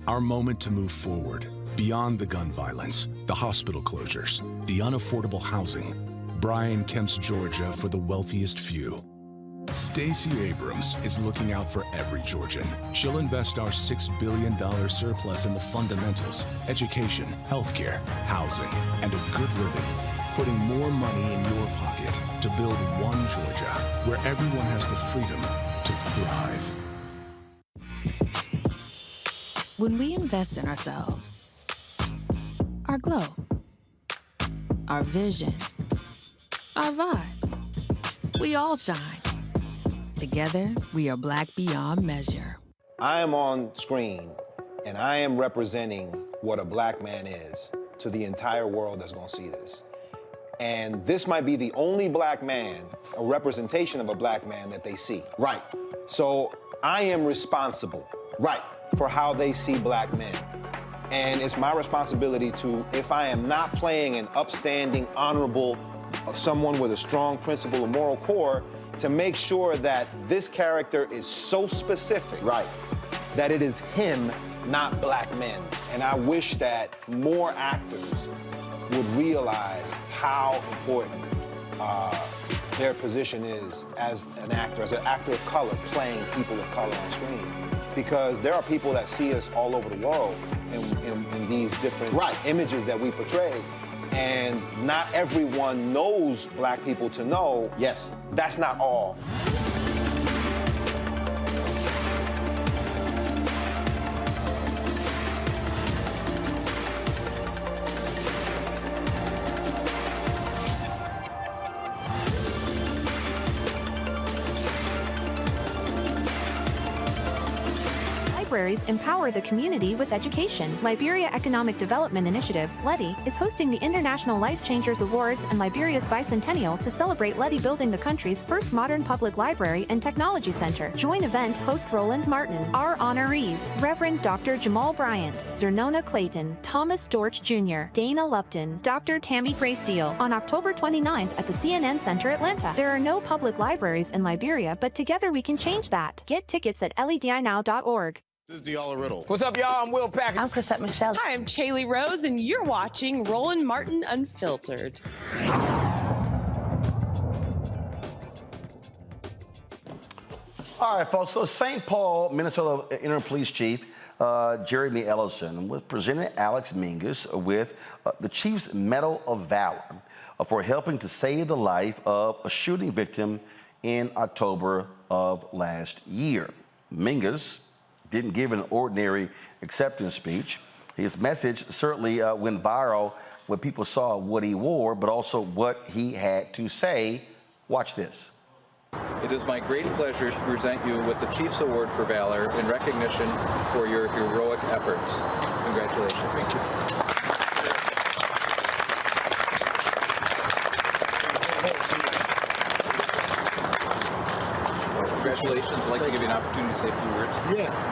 Our moment to move forward, beyond the gun violence, the hospital closures, the unaffordable housing. Brian Kemp's Georgia for the wealthiest few. Stacey Abrams is looking out for every Georgian. She'll invest our $6 billion surplus in the fundamentals, education, healthcare, housing, and a good living, putting more money in your pocket to build one Georgia where everyone has the freedom to thrive. When we invest in ourselves, our glow, our vision, our vibe, we all shine. Together, we are black beyond measure. I am on screen, and I am representing what a black man is to the entire world that's gonna see this. And this might be the only black man, a representation of a black man that they see. Right. So I am responsible. Right. For how they see black men. And it's my responsibility to, if I am not playing an upstanding, honorable, someone with a strong principle and moral core, to make sure that this character is so specific, right, that it is him, not black men. And I wish that more actors would realize how important their position is as an actor of color, playing people of color on screen. Because there are people that see us all over the world in these different images that we portray. And not everyone knows black people to know, yes, that's not all. Libraries empower the community with education. Liberia Economic Development Initiative, LEDI, is hosting the International Life Changers Awards and Liberia's bicentennial to celebrate LEDI building the country's first modern public library and technology center. Join event host Roland Martin. Our honorees, Reverend Dr. Jamal Bryant, Zernona Clayton, Thomas Dorch Jr., Dana Lupton, Dr. Tammy Graysteele, on October 29th at the CNN Center, Atlanta. There are no public libraries in Liberia, but together we can change that. Get tickets at ledinow.org. This is Deala Riddle. What's up, y'all? I'm Will Packer. I'm Chrisette Michelle. Hi, I'm Chaley Rose, and you're watching Roland Martin Unfiltered. All right, folks. So St. Paul, Minnesota Interim Police Chief Jeremy Ellison was presenting Alex Mingus with the Chief's Medal of Valor for helping to save the life of a shooting victim in October of last year. Mingus didn't give an ordinary acceptance speech. His message certainly went viral when people saw what he wore, but also what he had to say. Watch this. It is my great pleasure to present you with the Chiefs Award for Valor in recognition for your heroic efforts. Congratulations. Thank you. Congratulations. I'd like to give you an opportunity to say a few words. Yeah.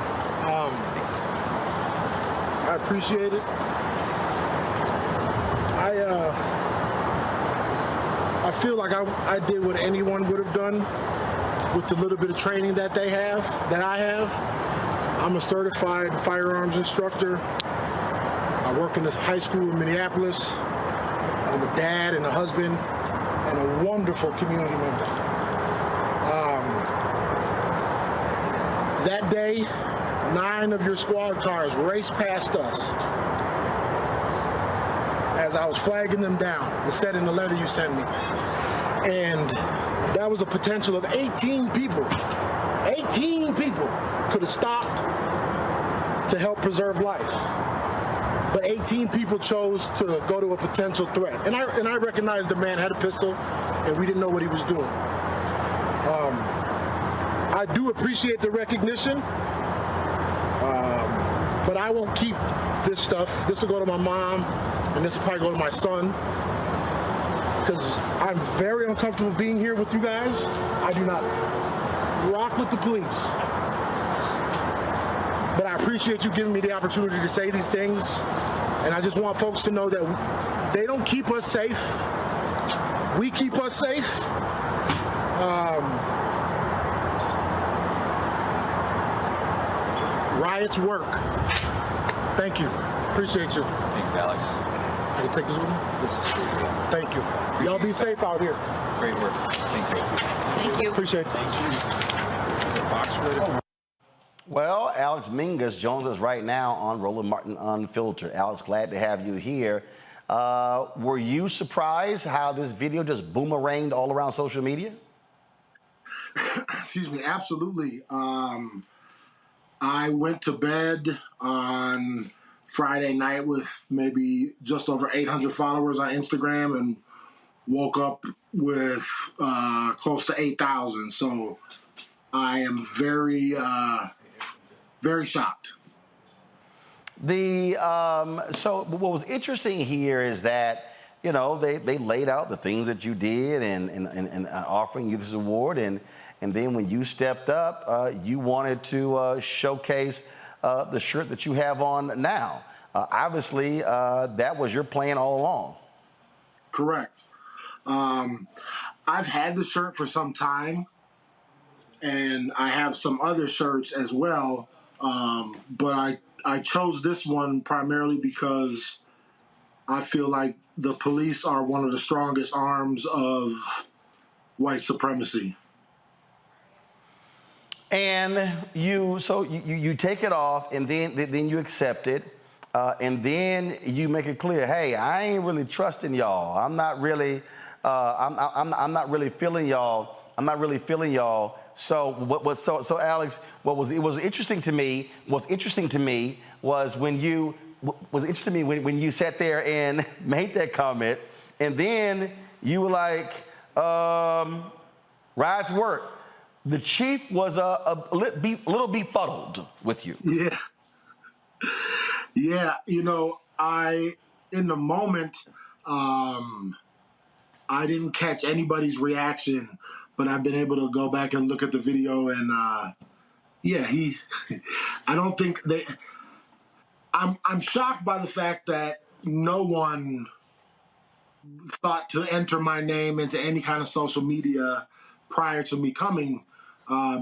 I appreciate it. I feel like I did what anyone would have done with the little bit of training that I have. I'm a certified firearms instructor. I work in this high school in Minneapolis. I'm a dad and a husband and a wonderful community member. That day, 9 of your squad cars raced past us as I was flagging them down. It said in the letter you sent me. And that was a potential of 18 people. 18 people could have stopped to help preserve life. But 18 people chose to go to a potential threat. And I recognized the man had a pistol and we didn't know what he was doing. I do appreciate the recognition, but I won't keep this stuff. This will go to my mom, and this will probably go to my son, because I'm very uncomfortable being here with you guys. I do not rock with the police, but I appreciate you giving me the opportunity to say these things, and I just want folks to know that they don't keep us safe. We keep us safe. Riots work. Thank you. Appreciate you. Thanks, Alex. I can take this with me? This is true. Thank you. Y'all be safe out here. Great work. Thank you. Thank you. Appreciate it. Thanks. Well, Alex Mingus joins us right now on Roland Martin Unfiltered. Alex, glad to have you here. Were you surprised how this video just boomeranged all around social media? Excuse me, absolutely. I went to bed on Friday night with maybe just over 800 followers on Instagram and woke up with close to 8,000. So I am very, very shocked. So what was interesting here is that, you know, they laid out the things that you did and offering you this award, and then when you stepped up, you wanted to showcase the shirt that you have on now. Obviously, that was your plan all along. Correct. I've had the shirt for some time, and I have some other shirts as well, but I chose this one primarily because I feel like the police are one of the strongest arms of white supremacy. And you take it off, and then you accept it, and then you make it clear, hey, I ain't really trusting y'all. I'm not really, I'm not really feeling y'all. I'm not really feeling y'all. So Alex, what was interesting to me was when you when you sat there and made that comment, and then you were like, rides work. The chief was a little befuddled with you. Yeah. Yeah, you know, in the moment, I didn't catch anybody's reaction, but I've been able to go back and look at the video, and yeah, I don't think I'm shocked by the fact that no one thought to enter my name into any kind of social media prior to me coming,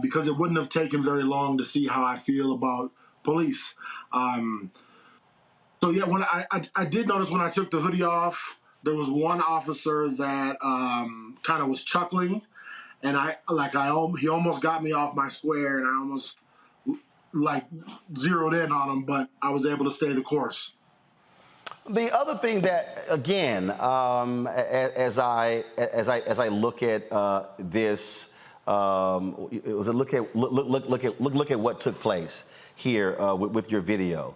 because it wouldn't have taken very long to see how I feel about police. So yeah, when I did notice when I took the hoodie off, there was one officer that kind of was chuckling, and he almost got me off my square, and I almost like zeroed in on him, but I was able to stay the course. The other thing that, again, as I look at this, it was a look at what took place here with your video,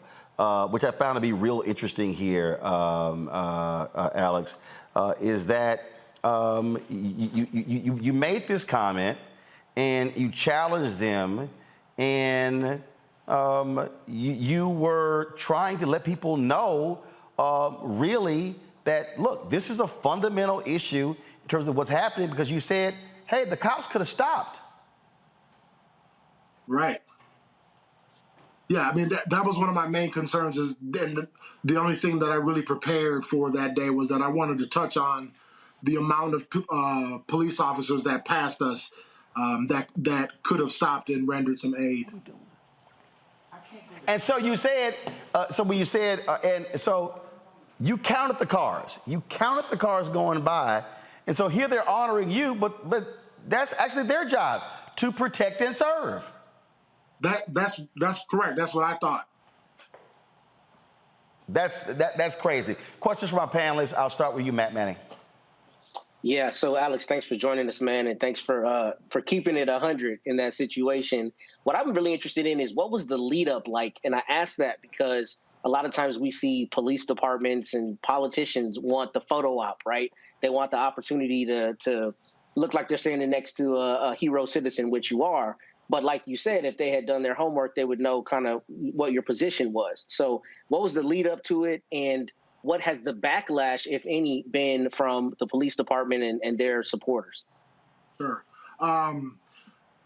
which I found to be real interesting here, Alex, is that you made this comment and you challenged them, and you were trying to let people know. Really, that look, this is a fundamental issue in terms of what's happening, because you said, hey, the cops could have stopped. Right. Yeah, I mean, that was one of my main concerns, is the only thing that I really prepared for that day was that I wanted to touch on the amount of police officers that passed us that could have stopped and rendered some aid. And so you said, you counted the cars. You counted the cars going by. And so here they're honoring you, but that's actually their job, to protect and serve. That's correct. That's what I thought. That's crazy. Questions from our panelists. I'll start with you, Matt Manning. Yeah, so Alex, thanks for joining us, man, and thanks for keeping it 100 in that situation. What I'm really interested in is, what was the lead up like? And I ask that because a lot of times we see police departments and politicians want the photo op, right? They want the opportunity to look like they're standing next to a hero citizen, which you are. But like you said, if they had done their homework, they would know kind of what your position was. So what was the lead up to it, and what has the backlash, if any, been from the police department and their supporters? Sure.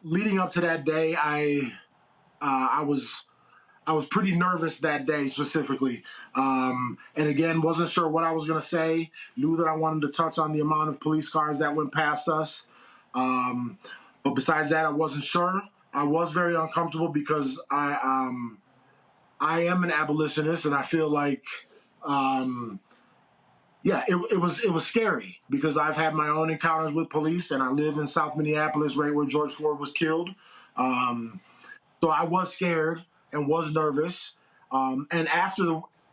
Leading up to that day, I was pretty nervous that day specifically. And again, wasn't sure what I was going to say. Knew that I wanted to touch on the amount of police cars that went past us. But besides that, I wasn't sure. I was very uncomfortable because I am an abolitionist, and I feel like, it was scary because I've had my own encounters with police, and I live in South Minneapolis, right where George Floyd was killed. So I was scared and was nervous. And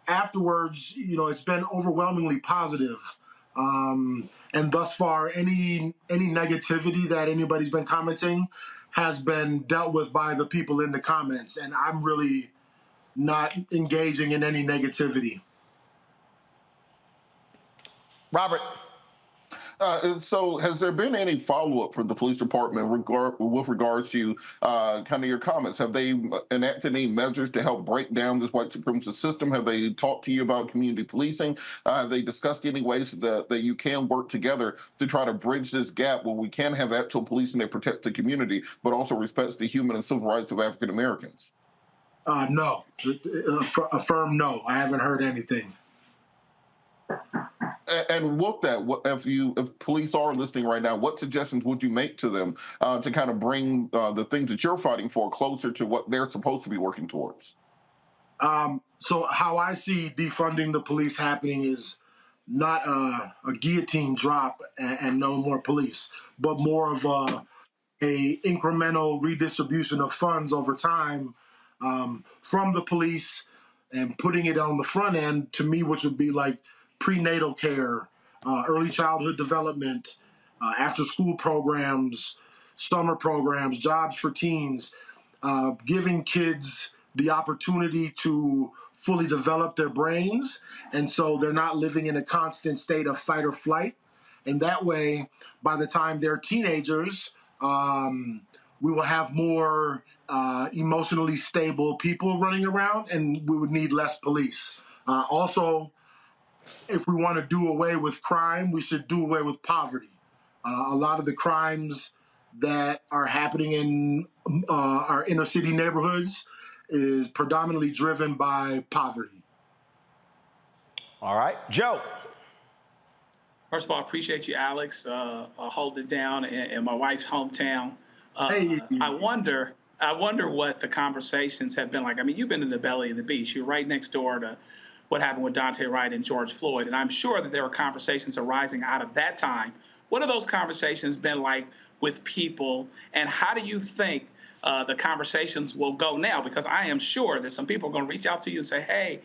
afterwards, it's been overwhelmingly positive. And thus far, any negativity that anybody's been commenting has been dealt with by the people in the comments, and I'm really not engaging in any negativity. Robert. So has there been any follow-up from the police department with regards to kind of your comments? Have they enacted any measures to help break down this white supremacist system? Have they talked to you about community policing? Have they discussed any ways that you can work together to try to bridge this gap where we can have actual policing that protects the community, but also respects the human and civil rights of African Americans? No. A firm no. I haven't heard anything. And with that, if police are listening right now, what suggestions would you make to them to kind of bring the things that you're fighting for closer to what they're supposed to be working towards? So how I see defunding the police happening is not a guillotine drop and no more police, but more of a incremental redistribution of funds over time from the police and putting it on the front end, to me, which would be like prenatal care, early childhood development, after-school programs, summer programs, jobs for teens, giving kids the opportunity to fully develop their brains, and so they're not living in a constant state of fight or flight. And that way, by the time they're teenagers, we will have more emotionally stable people running around, and we would need less police. Also, if we want to do away with crime, we should do away with poverty. A lot of the crimes that are happening in our inner city neighborhoods is predominantly driven by poverty. All right, Joe. First of all, I appreciate you, Alex, holding it down in my wife's hometown. I wonder what the conversations have been like. I mean, you've been in the belly of the beast. You're right next door to what happened with Daunte Wright and George Floyd, and I'm sure that there were conversations arising out of that time. What have those conversations been like with people, and how do you think the conversations will go now? Because I am sure that some people are going to reach out to you and say, hey,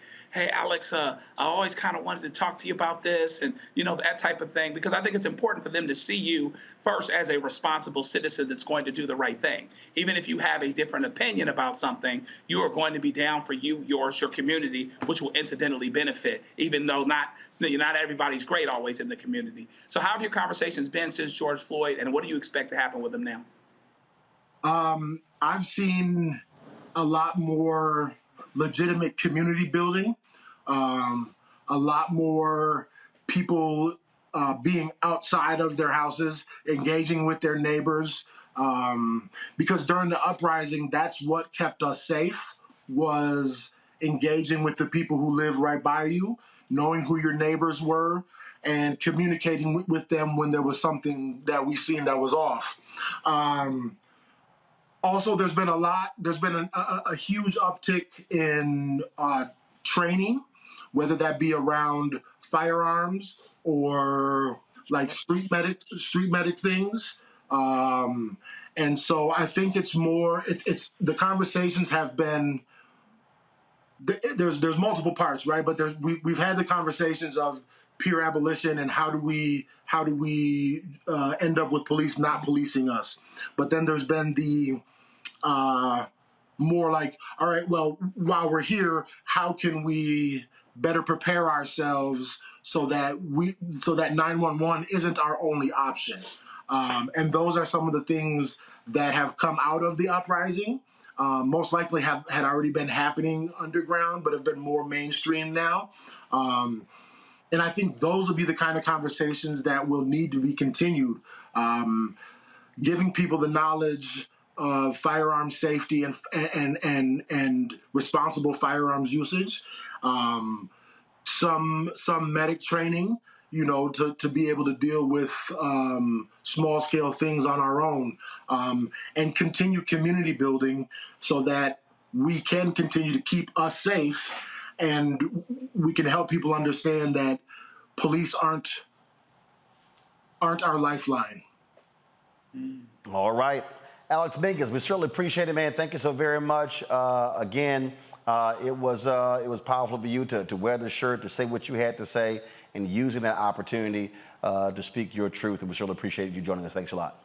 Alex, I always kind of wanted to talk to you about this, and, that type of thing, because I think it's important for them to see you first as a responsible citizen that's going to do the right thing. Even if you have a different opinion about something, you are going to be down for you, yours, your community, which will incidentally benefit, even though not everybody's great always in the community. So how have your conversations been since George Floyd, and what do you expect to happen with them now? I've seen a lot more legitimate community building, a lot more people being outside of their houses, engaging with their neighbors, because during the uprising, that's what kept us safe, was engaging with the people who live right by you, knowing who your neighbors were, and communicating with them when there was something that we seen that was off. Also, there's been a huge uptick in training, whether that be around firearms or like street medic things. And so I think it's the conversations have been, there's multiple parts, right? But we've had the conversations of peer abolition and how do we end up with police not policing us. But then there's been the more like, all right, well, while we're here, how can we better prepare ourselves so that 911 isn't our only option? And those are some of the things that have come out of the uprising. Most likely had already been happening underground, but have been more mainstream now. And I think those will be the kind of conversations that will need to be continued. Giving people the knowledge of firearm safety and responsible firearms usage, some medic training, to be able to deal with small scale things on our own, and continue community building so that we can continue to keep us safe, and we can help people understand that police aren't our lifeline. All right. Alex Minkus, we certainly appreciate it, man. Thank you so very much. Again, it was powerful for you to wear the shirt, to say what you had to say, and using that opportunity to speak your truth. And we certainly appreciate you joining us. Thanks a lot.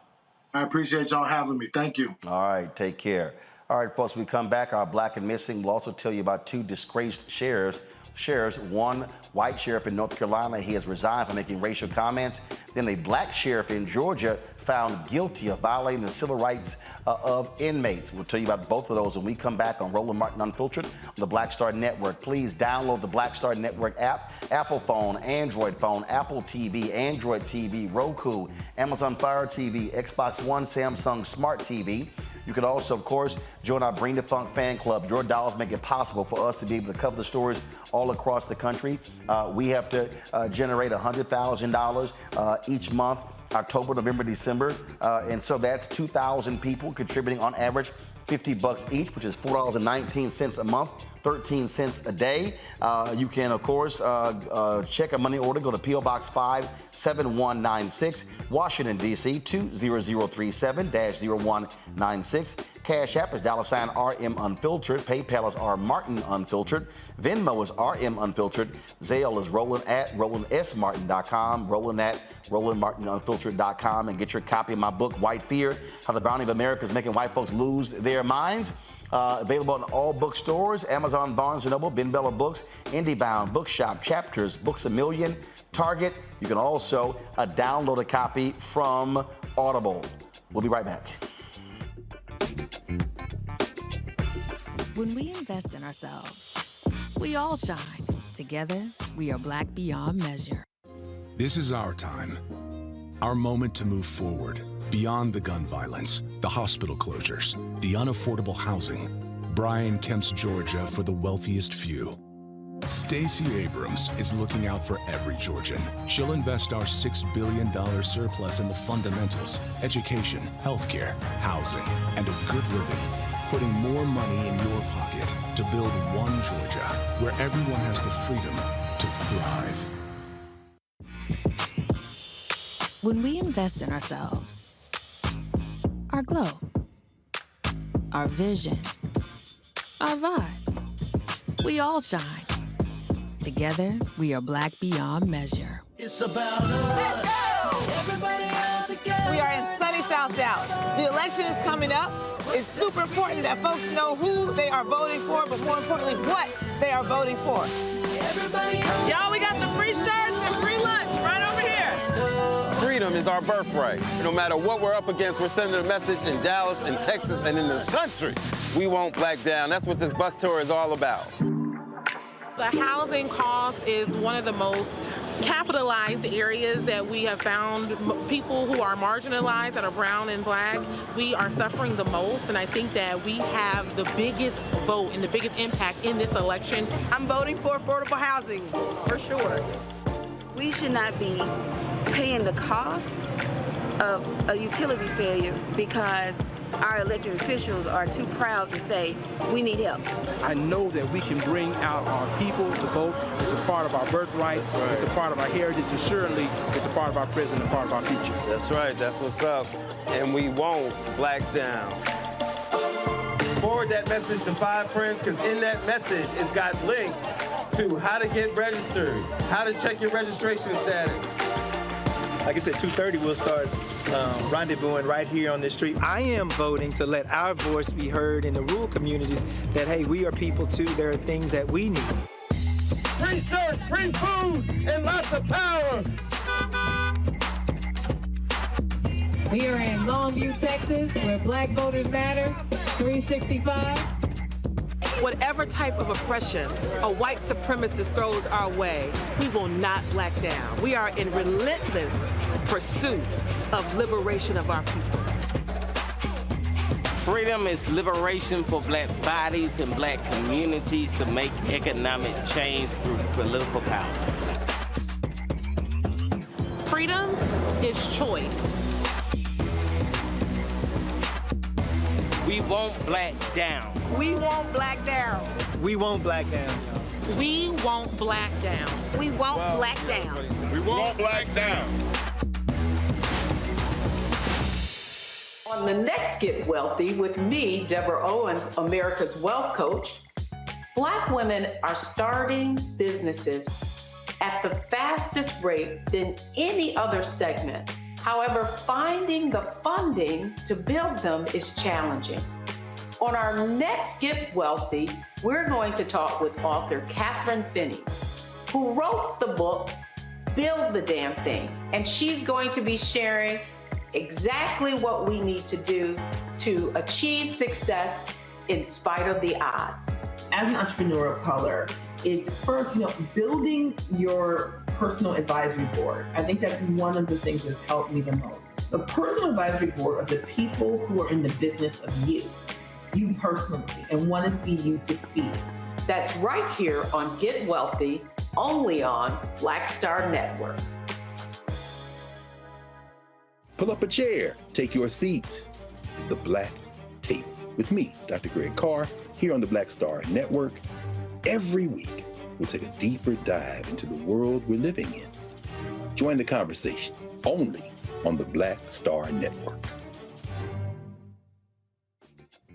I appreciate y'all having me. Thank you. All right, take care. All right, folks, when we come back, our Black and Missing. We'll also tell you about two disgraced sheriffs. One white sheriff in North Carolina, he has resigned for making racial comments. Then a black sheriff in Georgia found guilty of violating the civil rights of inmates. We'll tell you about both of those when we come back on Roland Martin Unfiltered on the Black Star Network. Please download the Black Star Network app, Apple phone, Android phone, Apple TV, Android TV, Roku, Amazon Fire TV, Xbox One, Samsung Smart TV. You can also, of course, join our Bring the Funk fan club. Your dollars make it possible for us to be able to cover the stories all across the country. We have to generate $100,000 each month, October, November, December. And so that's 2,000 people contributing on average $50 each, which is $4.19 a month, 13 cents a day. You can, of course, check a money order. Go to P.O. Box 57196, Washington, D.C. 20037-0196. Cash App is $RM Unfiltered. PayPal is R Martin Unfiltered. Venmo is RM Unfiltered. Zelle is Roland at RolandSMartin.com. Roland at RolandMartinUnfiltered.com. And get your copy of my book, White Fear: How the Browning of America is Making White Folks Lose Their Minds. Available in all bookstores: Amazon, Barnes & Noble, Ben Bella Books, IndieBound, Bookshop, Chapters, Books A Million, Target. You can also download a copy from Audible. We'll be right back. When we invest in ourselves, we all shine. Together, we are Black beyond measure. This is our time. Our moment to move forward. Beyond the gun violence, the hospital closures, the unaffordable housing. Brian Kemp's Georgia for the wealthiest few. Stacey Abrams is looking out for every Georgian. She'll invest our $6 billion surplus in the fundamentals: education, healthcare, housing, and a good living. Putting more money in your pocket to build one Georgia where everyone has the freedom to thrive. When we invest in ourselves, our glow, our vision, our vibe, we all shine. Together, we are Black beyond measure. It's about us. Everybody out together. We are in sunny South Dallas. The election is coming up. It's super important that folks know who they are voting for, but more importantly, what they are voting for. Y'all, we got the free shirts and free lunch right over here. Freedom is our birthright. No matter what we're up against, we're sending a message in Dallas and Texas and in this country. We won't back down. That's what this bus tour is all about. The housing cost is one of the most capitalized areas that we have found. People who are marginalized, that are brown and black, we are suffering the most, and I think that we have the biggest vote and the biggest impact in this election. I'm voting for affordable housing, for sure. We should not be paying the cost of a utility failure because our elected officials are too proud to say, we need help. I know that we can bring out our people to vote. It's a part of our birthright. Right. It's a part of our heritage, and surely it's a part of our present and part of our future. That's right. That's what's up. And we won't black down. Forward that message to 5 friends, because in that message, it's got links to how to get registered, how to check your registration status. Like I said, 2:30 we'll start rendezvousing right here on this street. I am voting to let our voice be heard in the rural communities that, hey, we are people too. There are things that we need. Free shirts, free food, and lots of power. We are in Longview, Texas, where Black voters matter, 365. Whatever type of oppression a white supremacist throws our way, we will not black down. We are in relentless pursuit of liberation of our people. Freedom is liberation for black bodies and black communities to make economic change through political power. Freedom is choice. We won't black down. We won't black down. We won't black down. We won't black down. We won't black down. We won't black down. On the next Get Wealthy with me, Deborah Owens, America's Wealth Coach, Black women are starting businesses at the fastest rate than any other segment. However, finding the funding to build them is challenging. On our next Get Wealthy, we're going to talk with author Catherine Finney, who wrote the book, Build the Damn Thing. And she's going to be sharing exactly what we need to do to achieve success in spite of the odds. As an entrepreneur of color, it's first, building your personal advisory board. I think that's one of the things that's helped me the most. The personal advisory board are the people who are in the business of you personally, and want to see you succeed. That's right here on Get Wealthy, only on Black Star Network. Pull up a chair, take your seat at the Black Table with me, Dr. Greg Carr, here on the Black Star Network. Every week, we'll take a deeper dive into the world we're living in. Join the conversation only on the Black Star Network.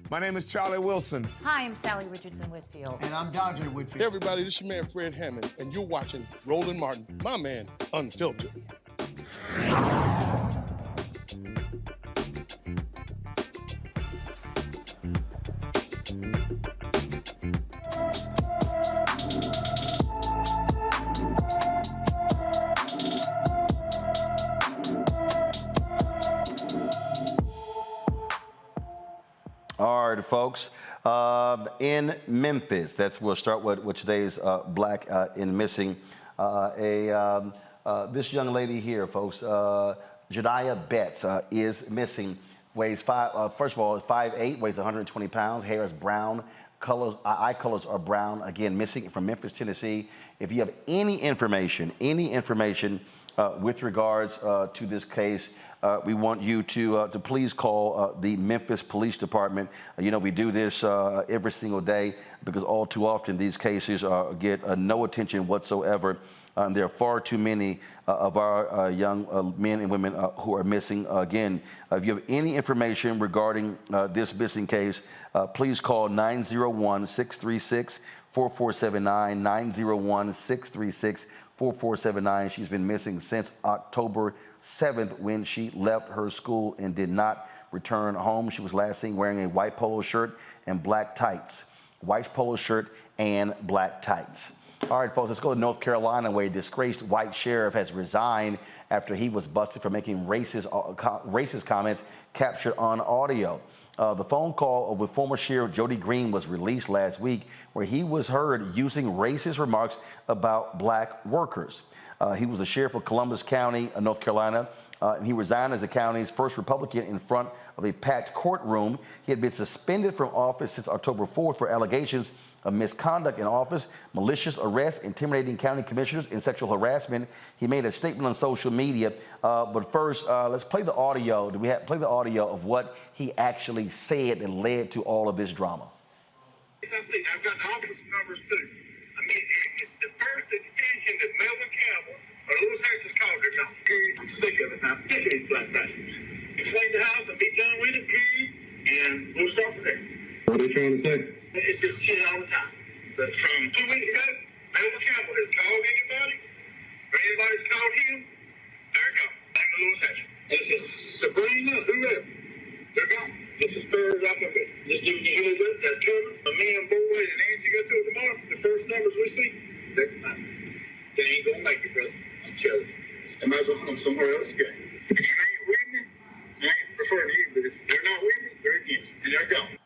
My name is Charlie Wilson. Hi, I'm Sally Richardson Whitfield. And I'm Dodger Whitfield. Hey everybody, this is your man Fred Hammond, and you're watching Roland Martin, my man, Unfiltered. All right, folks. In Memphis, we'll start with today's Black in Missing. This young lady here, folks, Jediah Betts, is missing. Weighs first of all, is 5'8", weighs 120 pounds. Hair is brown. Eye colors are brown. Again, missing from Memphis, Tennessee. If you have any information with regards to this case, we want you to please call the Memphis Police Department. You know, we do this every single day because all too often these cases get no attention whatsoever. There are far too many of our young men and women who are missing. Again, if you have any information regarding this missing case, please call 901-636-4479, 901-636-4479. She's been missing since October 7th when she left her school and did not return home. She was last seen wearing a white polo shirt and black tights. White polo shirt and black tights. All right, folks, let's go to North Carolina, where a disgraced white sheriff has resigned after he was busted for making racist comments captured on audio. The phone call with former Sheriff Jody Green was released last week, where he was heard using racist remarks about black workers. He was the sheriff of Columbus County, North Carolina. And he resigned as the county's first Republican in front of a packed courtroom. He had been suspended from office since October 4th for allegations of misconduct in office, malicious arrest, intimidating county commissioners, and sexual harassment. He made a statement on social media. But first, let's play the audio. Play the audio of what he actually said that led to all of this drama? I've got the office numbers too. I mean, the first extension that Melvin Campbell or Louis Harris called her now, period. I'm sick of it now. Sick of these black bastards. Explain the house and be done with it, period. And we'll start from there. What are they trying to say? It's just shit all the time. But from 2 weeks ago, Melvin Campbell has called anybody, or anybody's called him, there you go. Back to Louis Harris. It's just Sabrina, whoever. They're gone. Just as fair as I can be. Just giving you heads up. That's coming. Me and Boyd and Nancy go to it tomorrow. The first numbers we see, they ain't gonna make it, brother. I'm telling you. They might as well come somewhere else to go. If you ain't with me, I ain't referring to you, but if they're not with me, they're against me. And they're gone.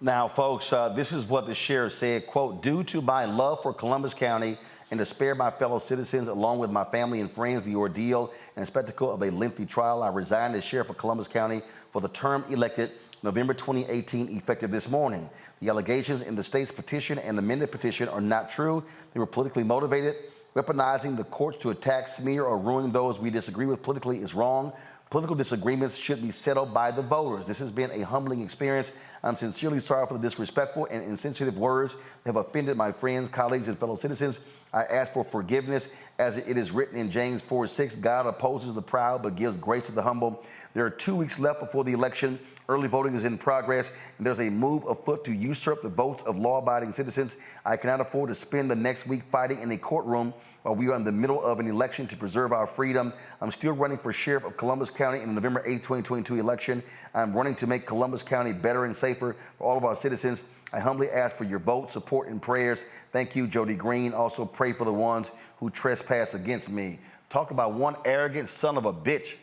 Now, folks, this is what the sheriff said, quote, "Due to my love for Columbus County and to spare my fellow citizens, along with my family and friends, the ordeal and spectacle of a lengthy trial, I resigned as sheriff of Columbus County for the term elected November 2018, effective this morning. The allegations in the state's petition and amended petition are not true. They were politically motivated. Weaponizing the courts to attack, smear, or ruin those we disagree with politically is wrong. Political disagreements should be settled by the voters. This has been a humbling experience. I'm sincerely sorry for the disrespectful and insensitive words that have offended my friends, colleagues, and fellow citizens. I ask for forgiveness, as it is written in James 4:6, God opposes the proud but gives grace to the humble. There are 2 weeks left before the election. Early voting is in progress, and there's a move afoot to usurp the votes of law-abiding citizens. I cannot afford to spend the next week fighting in a courtroom while we are in the middle of an election to preserve our freedom. I'm still running for sheriff of Columbus County in the November 8, 2022 election. I'm running to make Columbus County better and safer for all of our citizens. I humbly ask for your vote, support, and prayers. Thank you, Jody Green. Also pray for the ones who trespass against me." Talk about one arrogant son of a bitch,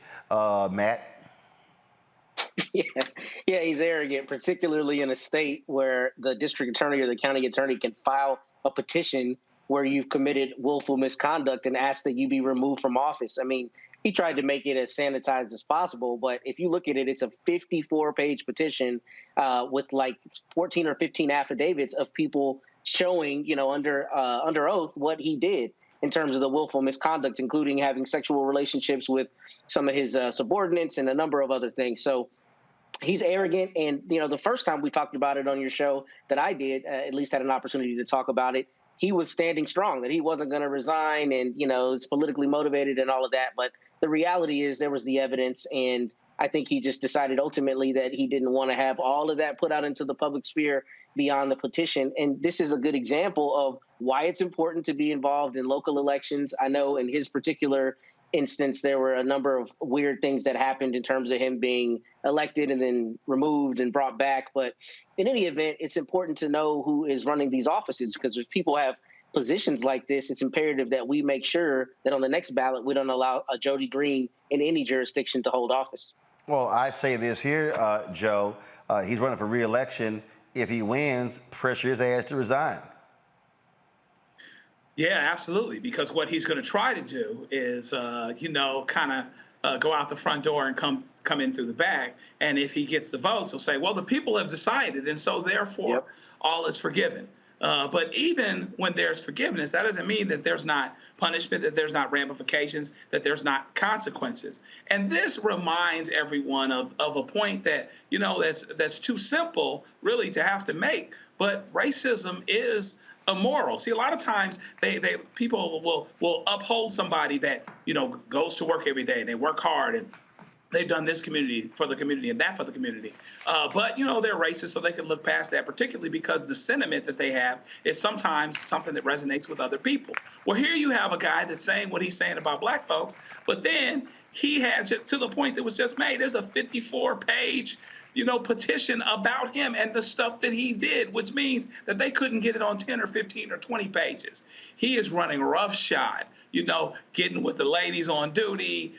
Matt. Yeah, he's arrogant, particularly in a state where the district attorney or the county attorney can file a petition where you've committed willful misconduct and ask that you be removed from office. I mean, he tried to make it as sanitized as possible. But if you look at it, it's a 54-page petition with like 14 or 15 affidavits of people showing, under oath what he did in terms of the willful misconduct, including having sexual relationships with some of his subordinates and a number of other things. So he's arrogant. And, the first time we talked about it on your show that I did, at least had an opportunity to talk about it, he was standing strong, that he wasn't going to resign and, it's politically motivated and all of that. But the reality is there was the evidence. And I think he just decided ultimately that he didn't want to have all of that put out into the public sphere beyond the petition. And this is a good example of why it's important to be involved in local elections. I know in his particular instance, there were a number of weird things that happened in terms of him being elected and then removed and brought back. But in any event, it's important to know who is running these offices, because if people have positions like this, it's imperative that we make sure that on the next ballot, we don't allow a Jody Green in any jurisdiction to hold office. Well, I say this here, Joe, he's running for re-election. If he wins, pressure his ass to resign. Yeah, absolutely. Because what he's going to try to do is, kind of go out the front door and come in through the back. And if he gets the votes, he'll say, well, the people have decided. And so therefore, all is forgiven. But even when there's forgiveness, that doesn't mean that there's not punishment, that there's not ramifications, that there's not consequences. And this reminds everyone of a point that, that's too simple really to have to make. But racism is immoral. See, a lot of times people will uphold somebody that, goes to work every day and they work hard and they've done this community for the community and that for the community. But, they're racist, so they can look past that, particularly because the sentiment that they have is sometimes something that resonates with other people. Well, here you have a guy that's saying what he's saying about black folks, but then he had to the point that was just made. There's a 54-page petition about him and the stuff that he did, which means that they couldn't get it on 10 or 15 or 20 pages. He is running roughshod, getting with the ladies on duty,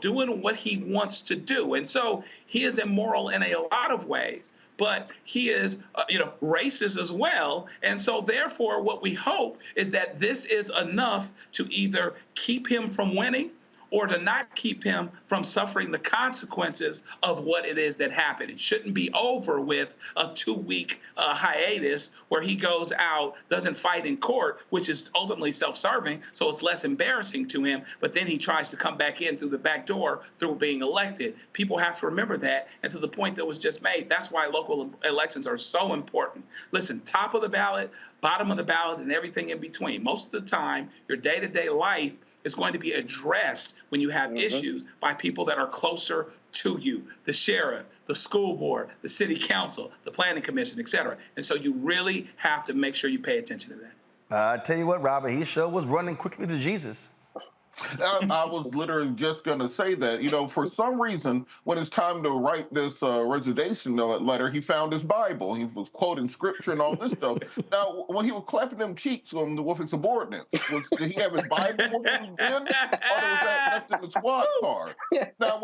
doing what he wants to do. And so he is immoral in a lot of ways, but he is, racist as well. And so therefore, what we hope is that this is enough to either keep him from winning or to not keep him from suffering the consequences of what it is that happened. It shouldn't be over with a 2-week hiatus where he goes out, doesn't fight in court, which is ultimately self-serving, so it's less embarrassing to him, but then he tries to come back in through the back door through being elected. People have to remember that, and to the point that was just made, that's why local elections are so important. Listen, top of the ballot, bottom of the ballot, and everything in between. Most of the time, your day-to-day life is going to be addressed when you have issues by people that are closer to you, the sheriff, the school board, the city council, the planning commission, et cetera. And so you really have to make sure you pay attention to that. I tell you what, Robert, he sure was running quickly to Jesus. I was literally just going to say that, for some reason, when it's time to write this resignation letter, he found his Bible. He was quoting scripture and all this stuff. Now, when he was clapping them cheeks with his subordinates, did he have his Bible with him then? Or was that left in the squad car? Now,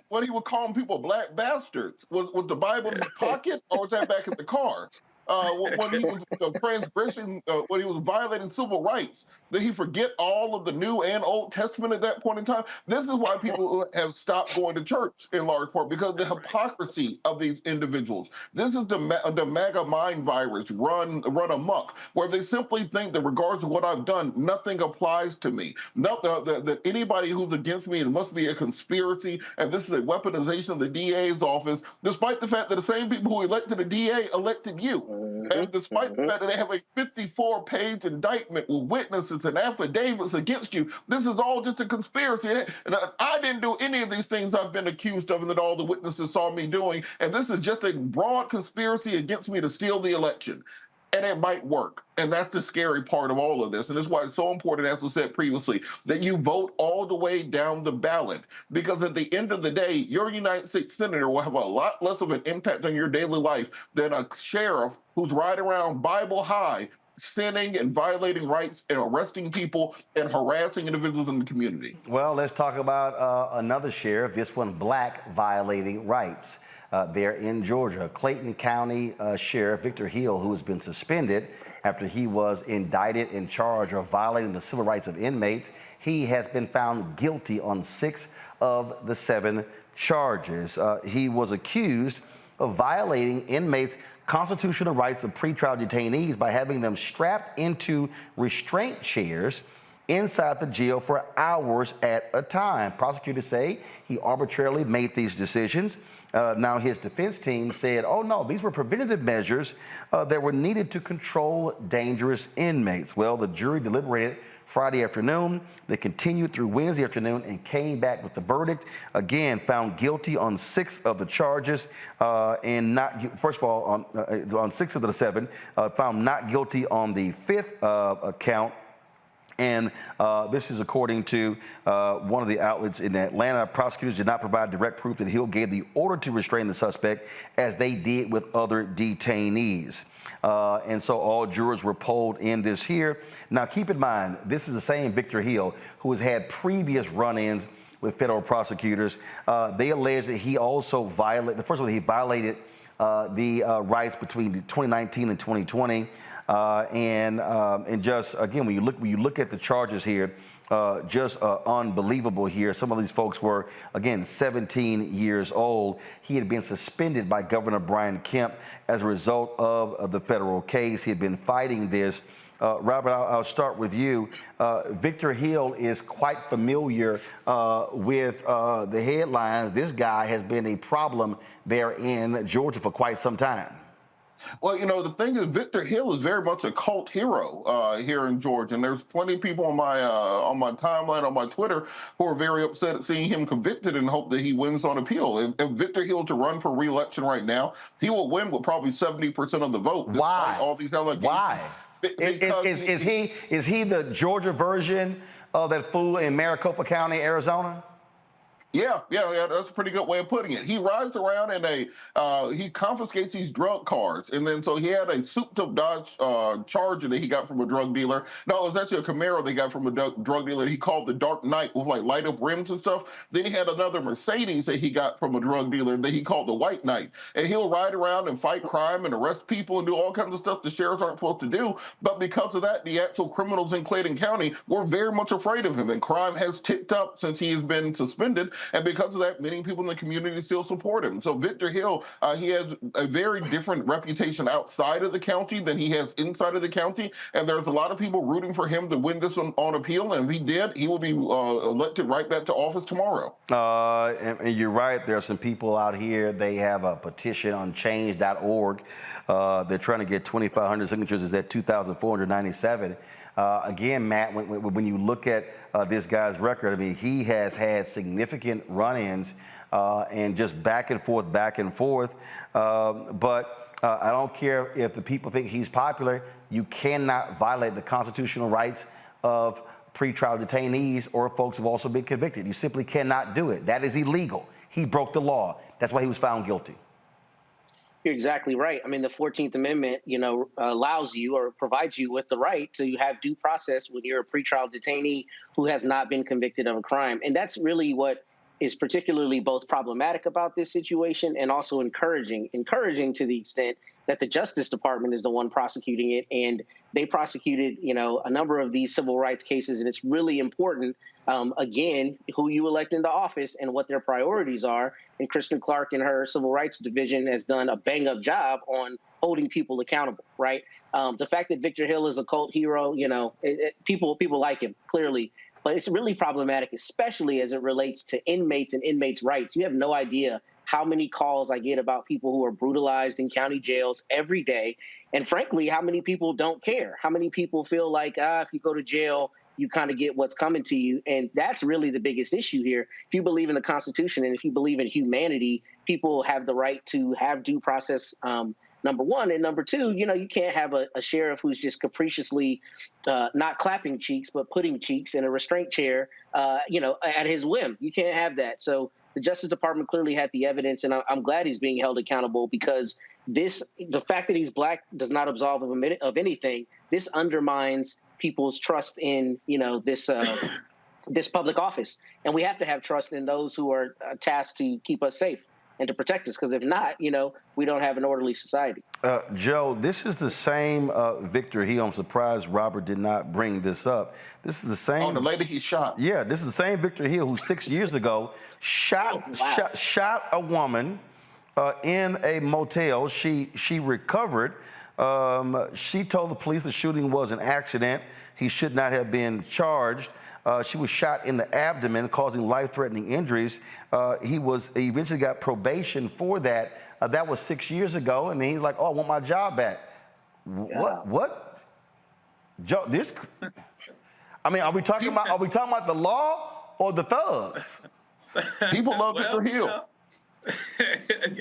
when he was calling people black bastards, was the Bible in his pocket or was that back in the car? When he was transgressing, when he was violating civil rights, did he forget all of the New and Old Testament at that point in time? This is why people have stopped going to church in large part, because of the hypocrisy of these individuals. This is the MAGA mind virus run amok, where they simply think that regardless of what I've done, nothing applies to me. That anybody who's against me, it must be a conspiracy, and this is a weaponization of the DA's office, despite the fact that the same people who elected the DA elected you. And despite the fact that they have a 54-page indictment with witnesses and affidavits against you, this is all just a conspiracy. And I didn't do any of these things I've been accused of and that all the witnesses saw me doing. And this is just a broad conspiracy against me to steal the election. And it might work. And that's the scary part of all of this. And that's why it's so important, as was said previously, that you vote all the way down the ballot. Because at the end of the day, your United States Senator will have a lot less of an impact on your daily life than a sheriff who's riding around Bible high, sinning and violating rights and arresting people and harassing individuals in the community. Well, let's talk about another sheriff, this one black, violating rights. there in Georgia. Clayton County Sheriff Victor Hill, who has been suspended after he was indicted in charge of violating the civil rights of inmates, he has been found guilty on 6 of the 7 charges. He was accused of violating inmates' constitutional rights of pretrial detainees by having them strapped into restraint chairs inside the jail for hours at a time. Prosecutors say he arbitrarily made these decisions. Now, his defense team said, oh no, these were preventative measures that were needed to control dangerous inmates. Well, the jury deliberated Friday afternoon. They continued through Wednesday afternoon and came back with the verdict. Again, found guilty on 6 of the charges and not, first of all, on 6 of the 7, found not guilty on the 5th count. And this is according to one of the outlets in Atlanta. Prosecutors did not provide direct proof that Hill gave the order to restrain the suspect as they did with other detainees. And so all jurors were polled in this here. Now, keep in mind, this is the same Victor Hill who has had previous run-ins with federal prosecutors. They allege that he also violated, first of all, he violated the rights between 2019 and 2020. And just, again, when you look at the charges here, just unbelievable here. Some of these folks were, again, 17 years old. He had been suspended by Governor Brian Kemp as a result of the federal case. He had been fighting this. Robert, I'll start with you. Victor Hill is quite familiar with the headlines. This guy has been a problem there in Georgia for quite some time. Well, you know, the thing is, Victor Hill is very much a cult hero here in Georgia, and there's plenty of people on my timeline, on my Twitter, who are very upset at seeing him convicted and hope that he wins on appeal. If Victor Hill to run for re-election right now, he will win with probably 70% of the vote. Why? All these allegations. Why? Is he the Georgia version of that fool in Maricopa County, Arizona? Yeah, that's a pretty good way of putting it. He rides around in he confiscates these drug cards. And then so he had a souped-up Dodge Charger that he got from a drug dealer. No, it was actually a Camaro they got from a drug dealer he called the Dark Knight with like light-up rims and stuff. Then he had another Mercedes that he got from a drug dealer that he called the White Knight. And he'll ride around and fight crime and arrest people and do all kinds of stuff the sheriffs aren't supposed to do. But because of that, the actual criminals in Clayton County were very much afraid of him. And crime has ticked up since he has been suspended. And because of that, many people in the community still support him. So Victor Hill, he has a very different reputation outside of the county than he has inside of the county. And there's a lot of people rooting for him to win this on appeal. And if he did, he will be elected right back to office tomorrow. And you're right. There are some people out here. They have a petition on change.org. They're trying to get 2,500 signatures. It's at 2,497. Again, Matt, when you look at this guy's record, I mean, he has had significant run-ins and just back and forth. But I don't care if the people think he's popular. You cannot violate the constitutional rights of pretrial detainees or folks who've also been convicted. You simply cannot do it. That is illegal. He broke the law. That's why he was found guilty. You're exactly right. I mean, the 14th Amendment, allows you or provides you with the right to have due process when you're a pretrial detainee who has not been convicted of a crime. And that's really what is particularly both problematic about this situation and also encouraging to the extent that the Justice Department is the one prosecuting it. And they prosecuted, a number of these civil rights cases. And it's really important, again, who you elect into office and what their priorities are. And Kristen Clark and her civil rights division has done a bang-up job on holding people accountable, right? The fact that Victor Hill is a cult hero, people like him, clearly. But it's really problematic, especially as it relates to inmates and inmates' rights. You have no idea how many calls I get about people who are brutalized in county jails every day. And frankly, how many people don't care? How many people feel like, if you go to jail, you kind of get what's coming to you. And that's really the biggest issue here. If you believe in the Constitution and if you believe in humanity, people have the right to have due process, number one. And number two, you can't have a sheriff who's just capriciously not clapping cheeks, but putting cheeks in a restraint chair, at his whim. You can't have that. So the Justice Department clearly had the evidence, and I'm glad he's being held accountable because the fact that he's black does not absolve him of anything. This undermines people's trust in, this public office. And we have to have trust in those who are tasked to keep us safe. and to protect us. Because if not, we don't have an orderly society. Joe, this is the same Victor Hill. I'm surprised Robert did not bring this up. This is the same. Oh, the lady he shot. Yeah, this is the same Victor Hill who 6 years ago shot a woman in a motel. She recovered. She told the police the shooting was an accident. He should not have been charged. She was shot in the abdomen, causing life-threatening injuries. He eventually got probation for that. That was 6 years ago, and he's like, "Oh, I want my job back." Yeah. What? Joe, this. I mean, are we talking about the law or the thugs? People love Victor Hill.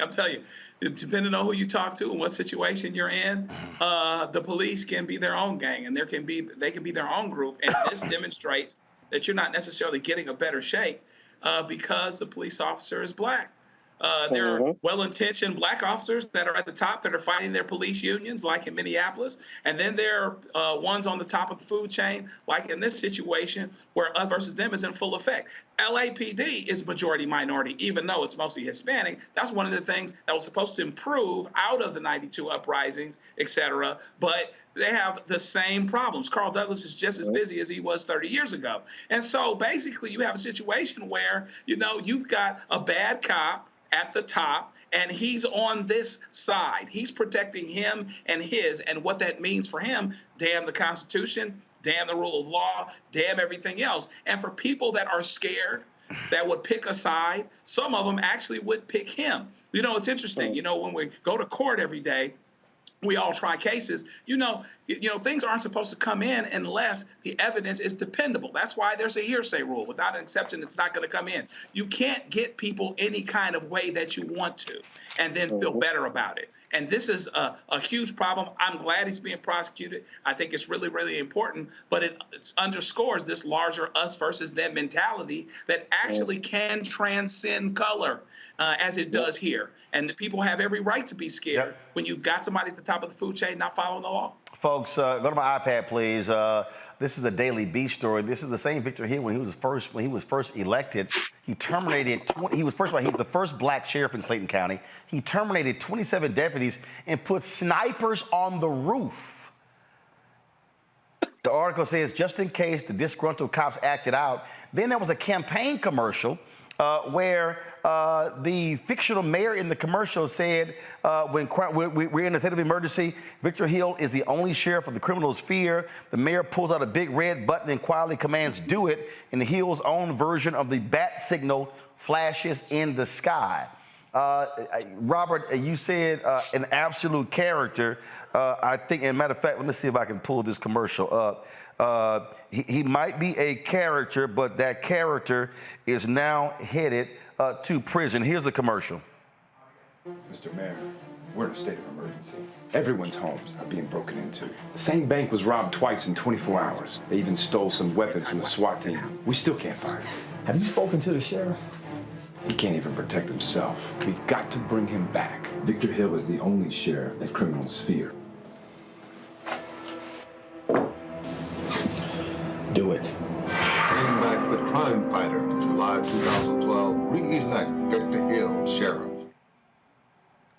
I'm telling you, depending on who you talk to and what situation you're in, the police can be their own gang, and they can be their own group, and this demonstrates that you're not necessarily getting a better shake because the police officer is black. There are well-intentioned black officers that are at the top that are fighting their police unions, like in Minneapolis. And then there are ones on the top of the food chain, like in this situation, where us versus them is in full effect. LAPD is majority minority, even though it's mostly Hispanic. That's one of the things that was supposed to improve out of the 92 uprisings, et cetera. But they have the same problems. Carl Douglas is just as busy as he was 30 years ago. And so basically you have a situation where, you've got a bad cop at the top, and he's on this side. He's protecting him and his, and what that means for him, damn the Constitution, damn the rule of law, damn everything else. And for people that are scared, that would pick a side, some of them actually would pick him. It's interesting, when we go to court every day, we all try cases. Things aren't supposed to come in unless the evidence is dependable. That's why there's a hearsay rule. Without an exception, it's not going to come in. You can't get people any kind of way that you want to and then feel better about it. And this is a huge problem. I'm glad he's being prosecuted. I think it's really, really important, but it underscores this larger us versus them mentality that actually can transcend color as it does here. And the people have every right to be scared when you've got somebody at the top of the food chain not following the law. Folks, go to my iPad, please. This is a Daily Beast story. This is the same Victor Hill when he was first elected. He terminated. He's the first black sheriff in Clayton County. He terminated 27 deputies and put snipers on the roof. The article says just in case the disgruntled cops acted out. Then there was a campaign commercial where the fictional mayor in the commercial said, when we're in a state of emergency, Victor Hill is the only sheriff of the criminals fear. The mayor pulls out a big red button and quietly commands, "Do it," and Hill's own version of the bat signal flashes in the sky. Robert, you said an absolute character. I think, and matter of fact, let me see if I can pull this commercial up. He might be a character, but that character is now headed to prison. Here's the commercial. Mr. Mayor, we're in a state of emergency. Everyone's homes are being broken into. The same bank was robbed twice in 24 hours. They even stole some weapons from the SWAT team. We still can't find him. Have you spoken to the sheriff? He can't even protect himself. We've got to bring him back. Victor Hill is the only sheriff that criminals fear. Do it. Bring back the crime fighter in July 2012. Re-elect Victor Hill sheriff.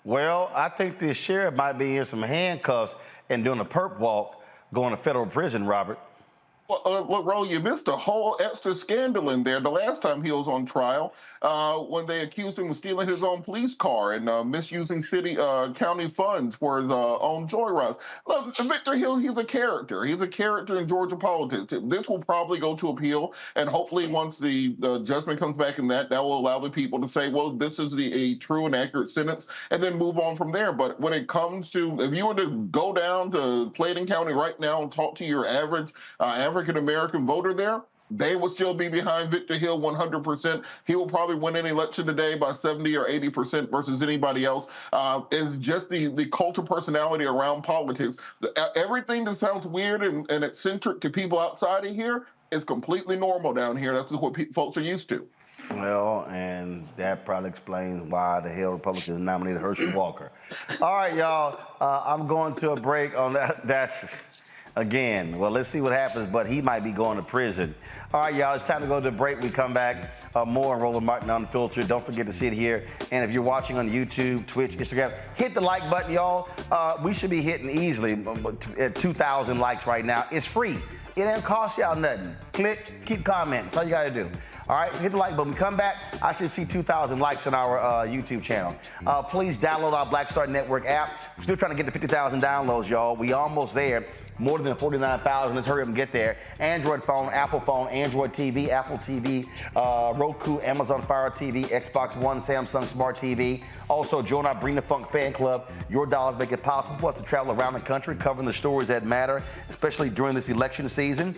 Well, I think this sheriff might be in some handcuffs and doing a perp walk going to federal prison, Robert. Well, look, Ro, you missed a whole extra scandal in there the last time he was on trial when they accused him of stealing his own police car and misusing county funds for his own joyrides. Look, Victor Hill, he's a character. He's a character in Georgia politics. This will probably go to appeal, and hopefully once the judgment comes back in that will allow the people to say, well, this is a true and accurate sentence, and then move on from there. But when it comes to, if you were to go down to Clayton County right now and talk to your average African-American voter there, they will still be behind Victor Hill 100%. He will probably win an election today by 70 or 80% versus anybody else. It's just the cult of personality around politics. Everything that sounds weird and eccentric to people outside of here is completely normal down here. That's what folks are used to. Well, and that probably explains why the hell Republicans nominated Herschel Walker. All right, y'all, I'm going to a break on that. again. Well, let's see what happens, but he might be going to prison. All right, y'all, it's time to go to the break. We come back, more on Roland Martin Unfiltered. Don't forget to see it here. And if you're watching on YouTube, Twitch, Instagram, hit the like button, y'all. We should be hitting easily at 2,000 likes right now. It's free. It ain't cost y'all nothing. Click, keep commenting. That's all you got to do. All right, so hit the like button. We come back, I should see 2,000 likes on our YouTube channel. Please download our Black Star Network app. We're still trying to get to 50,000 downloads, y'all. We almost there. More than 49,000. Let's hurry up and get there. Android phone, Apple phone, Android TV, Apple TV, Roku, Amazon Fire TV, Xbox One, Samsung Smart TV. Also, join our Bring the Funk fan club. Your dollars make it possible for us to travel around the country, covering the stories that matter, especially during this election season.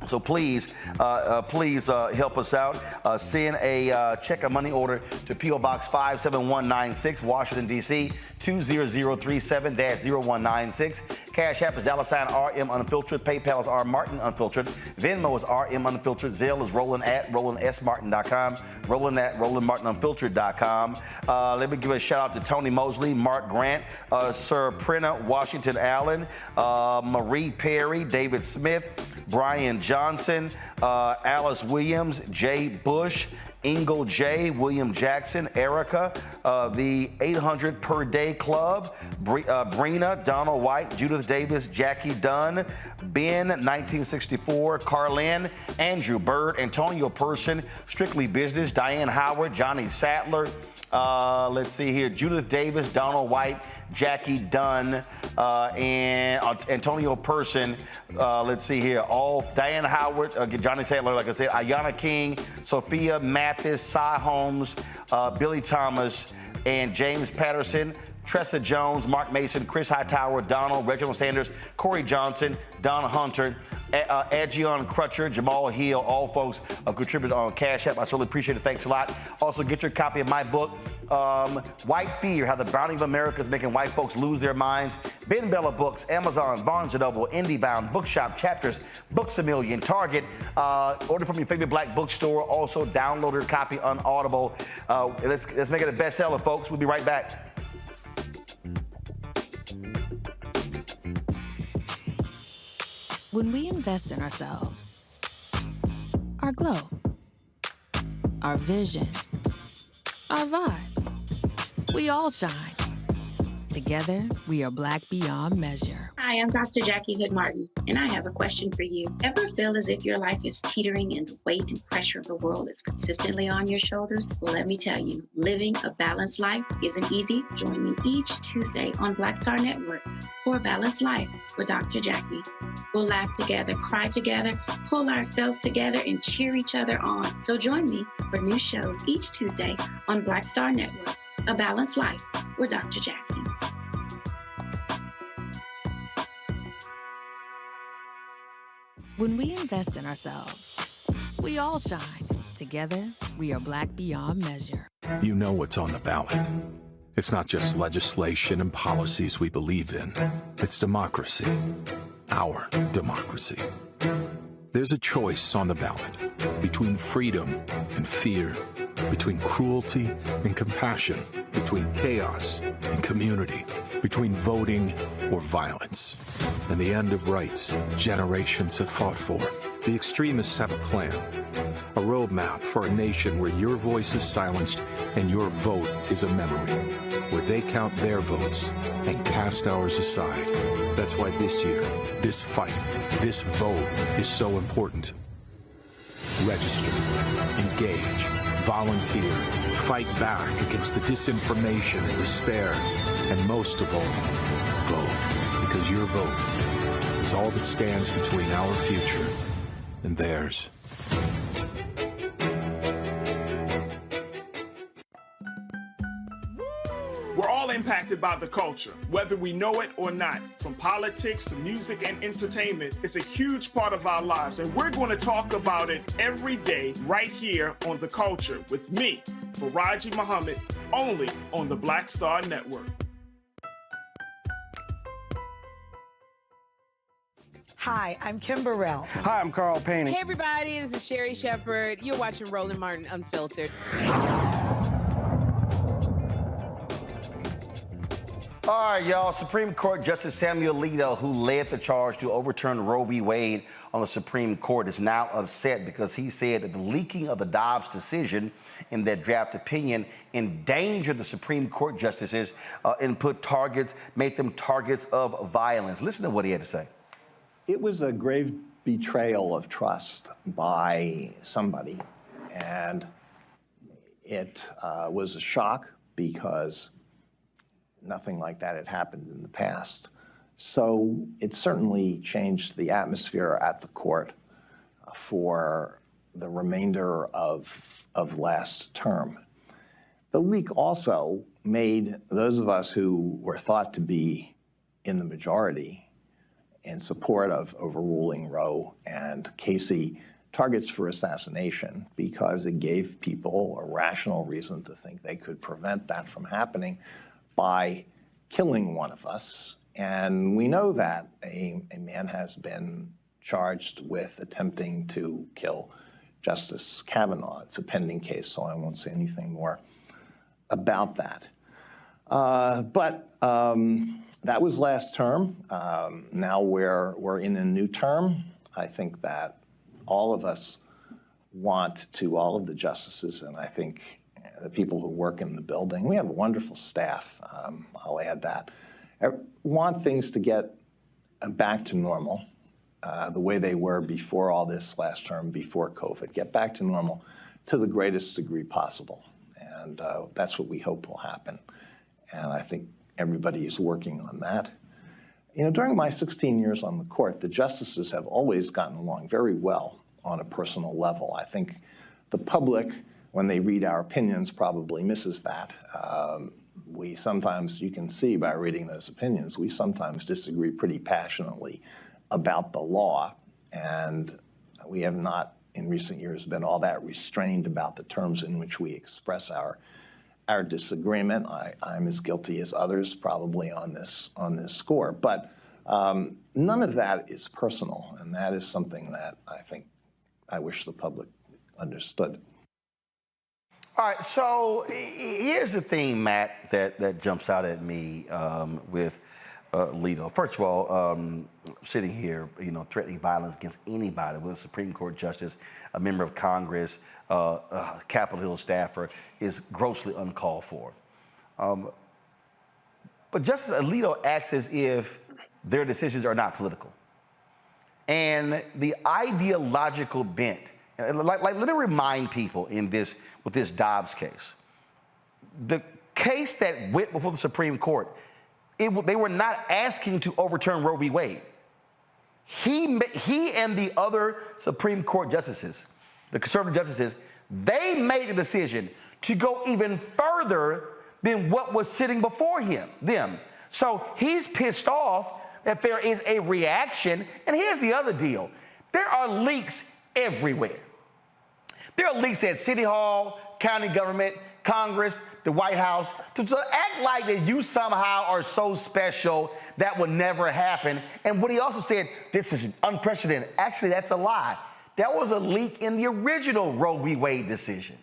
So please help us out. Send a check or money order to P.O. Box 57196, Washington, D.C. 20037-0196. Cash App is $RM Unfiltered. PayPal is R Martin Unfiltered. Venmo is RM Unfiltered. Zelle is Roland@RolandSMartin.com. Roland@RolandMartinUnfiltered.com. Let me give a shout out to Tony Mosley, Mark Grant, Sir Prenna Washington Allen, Marie Perry, David Smith, Brian Johnson, Alice Williams, Jay Bush, Ingle J, William Jackson, Erica, the 800 Per Day Club, Brina, Donald White, Judith Davis, Jackie Dunn, Ben, 1964, Carlin, Andrew Bird, Antonio Person, Strictly Business, Diane Howard, Johnny Sattler, let's see here, Judith Davis, Donald White, Jackie Dunn, and Antonio Person. Let's see here, all Diane Howard, Johnny Sattler, like I said, Ayana King, Sophia Mathis, Cy Holmes, Billy Thomas, and James Patterson, Tressa Jones, Mark Mason, Chris Hightower, Donald, Reginald Sanders, Corey Johnson, Don Hunter, Adjion Crutcher, Jamal Hill, all folks contributed on Cash App. I certainly appreciate it. Thanks a lot. Also, get your copy of my book, White Fear, How the Browning of America is Making White Folks Lose Their Minds. Ben Bella Books, Amazon, Barnes & Noble, IndieBound, Bookshop, Chapters, Books A Million, Target. Order from your favorite black bookstore. Also, download your copy on Audible. Let's make it a bestseller, folks. We'll be right back. When we invest in ourselves, our glow, our vision, our vibe, we all shine. Together, we are black beyond measure. Hi, I'm Dr. Jackie Hood Martin, and I have a question for you. Ever feel as if your life is teetering and the weight and pressure of the world is consistently on your shoulders? Well, let me tell you, living a balanced life isn't easy. Join me each Tuesday on Black Star Network for A Balanced Life with Dr. Jackie. We'll laugh together, cry together, pull ourselves together, and cheer each other on. So join me for new shows each Tuesday on Black Star Network, A Balanced Life with Dr. Jackie. When we invest in ourselves, we all shine. Together, we are black beyond measure. You know what's on the ballot. It's not just legislation and policies we believe in. It's democracy. Our democracy. There's a choice on the ballot between freedom and fear, between cruelty and compassion, between chaos and community, between voting or violence. And the end of rights generations have fought for. The extremists have a plan, a roadmap for a nation where your voice is silenced and your vote is a memory, where they count their votes and cast ours aside. That's why this year, this fight, this vote is so important. Register, engage, volunteer, fight back against the disinformation and despair, and most of all, vote, because your vote is all that stands between our future and theirs. We're all impacted by the culture, whether we know it or not. From politics to music and entertainment, it's a huge part of our lives, and we're going to talk about it every day right here on The Culture with me, Faraji Muhammad, only on the Black Star Network. Hi, I'm Kim Burrell. Hi, I'm Carl Payne. Hey everybody, this is Sherry Shepherd. You're watching Roland Martin Unfiltered. All right, y'all. Supreme Court Justice Samuel Alito, who led the charge to overturn Roe v. Wade on the Supreme Court, is now upset because he said that the leaking of the Dobbs decision in that draft opinion endangered the Supreme Court justices and made them targets of violence. Listen to what he had to say. It was a grave betrayal of trust by somebody, and it was a shock because nothing like that had happened in the past. So it certainly changed the atmosphere at the court for the remainder of last term. The leak also made those of us who were thought to be in the majority in support of overruling Roe and Casey targets for assassination, because it gave people a rational reason to think they could prevent that from happening by killing one of us. And we know that a man has been charged with attempting to kill Justice Kavanaugh. It's a pending case, so I won't say anything more about that. But that was last term. Now we're in a new term. I think that all of us want to, all of the justices, and I think the people who work in the building, we have a wonderful staff, I'll add that, want things to get back to normal, the way they were before all this last term, before COVID, get back to normal to the greatest degree possible. And that's what we hope will happen. And I think everybody is working on that. You know, during my 16 years on the court, the justices have always gotten along very well on a personal level. I think the public, when they read our opinions, probably misses that. We sometimes, you can see by reading those opinions, we sometimes disagree pretty passionately about the law, and we have not in recent years been all that restrained about the terms in which we express our disagreement. I'm as guilty as others probably on this score, but none of that is personal, and that is something that I think I wish the public understood. All right, so here's the thing, Matt, that jumps out at me with Alito. First of all, sitting here, threatening violence against anybody, whether a Supreme Court justice, a member of Congress, Capitol Hill staffer, is grossly uncalled for. But Justice Alito acts as if their decisions are not political. And the ideological bent, like let me remind people with this Dobbs case, the case that went before the Supreme Court, they were not asking to overturn Roe v. Wade. He and the other Supreme Court justices, the conservative justices, they made the decision to go even further than what was sitting before them. So he's pissed off that there is a reaction. And here's the other deal. There are leaks everywhere. There are leaks at City Hall, county government, Congress, the White House. To act like that you somehow are so special, that would never happen. And what he also said, this is unprecedented. Actually, that's a lie. That was a leak in the original Roe v. Wade decision.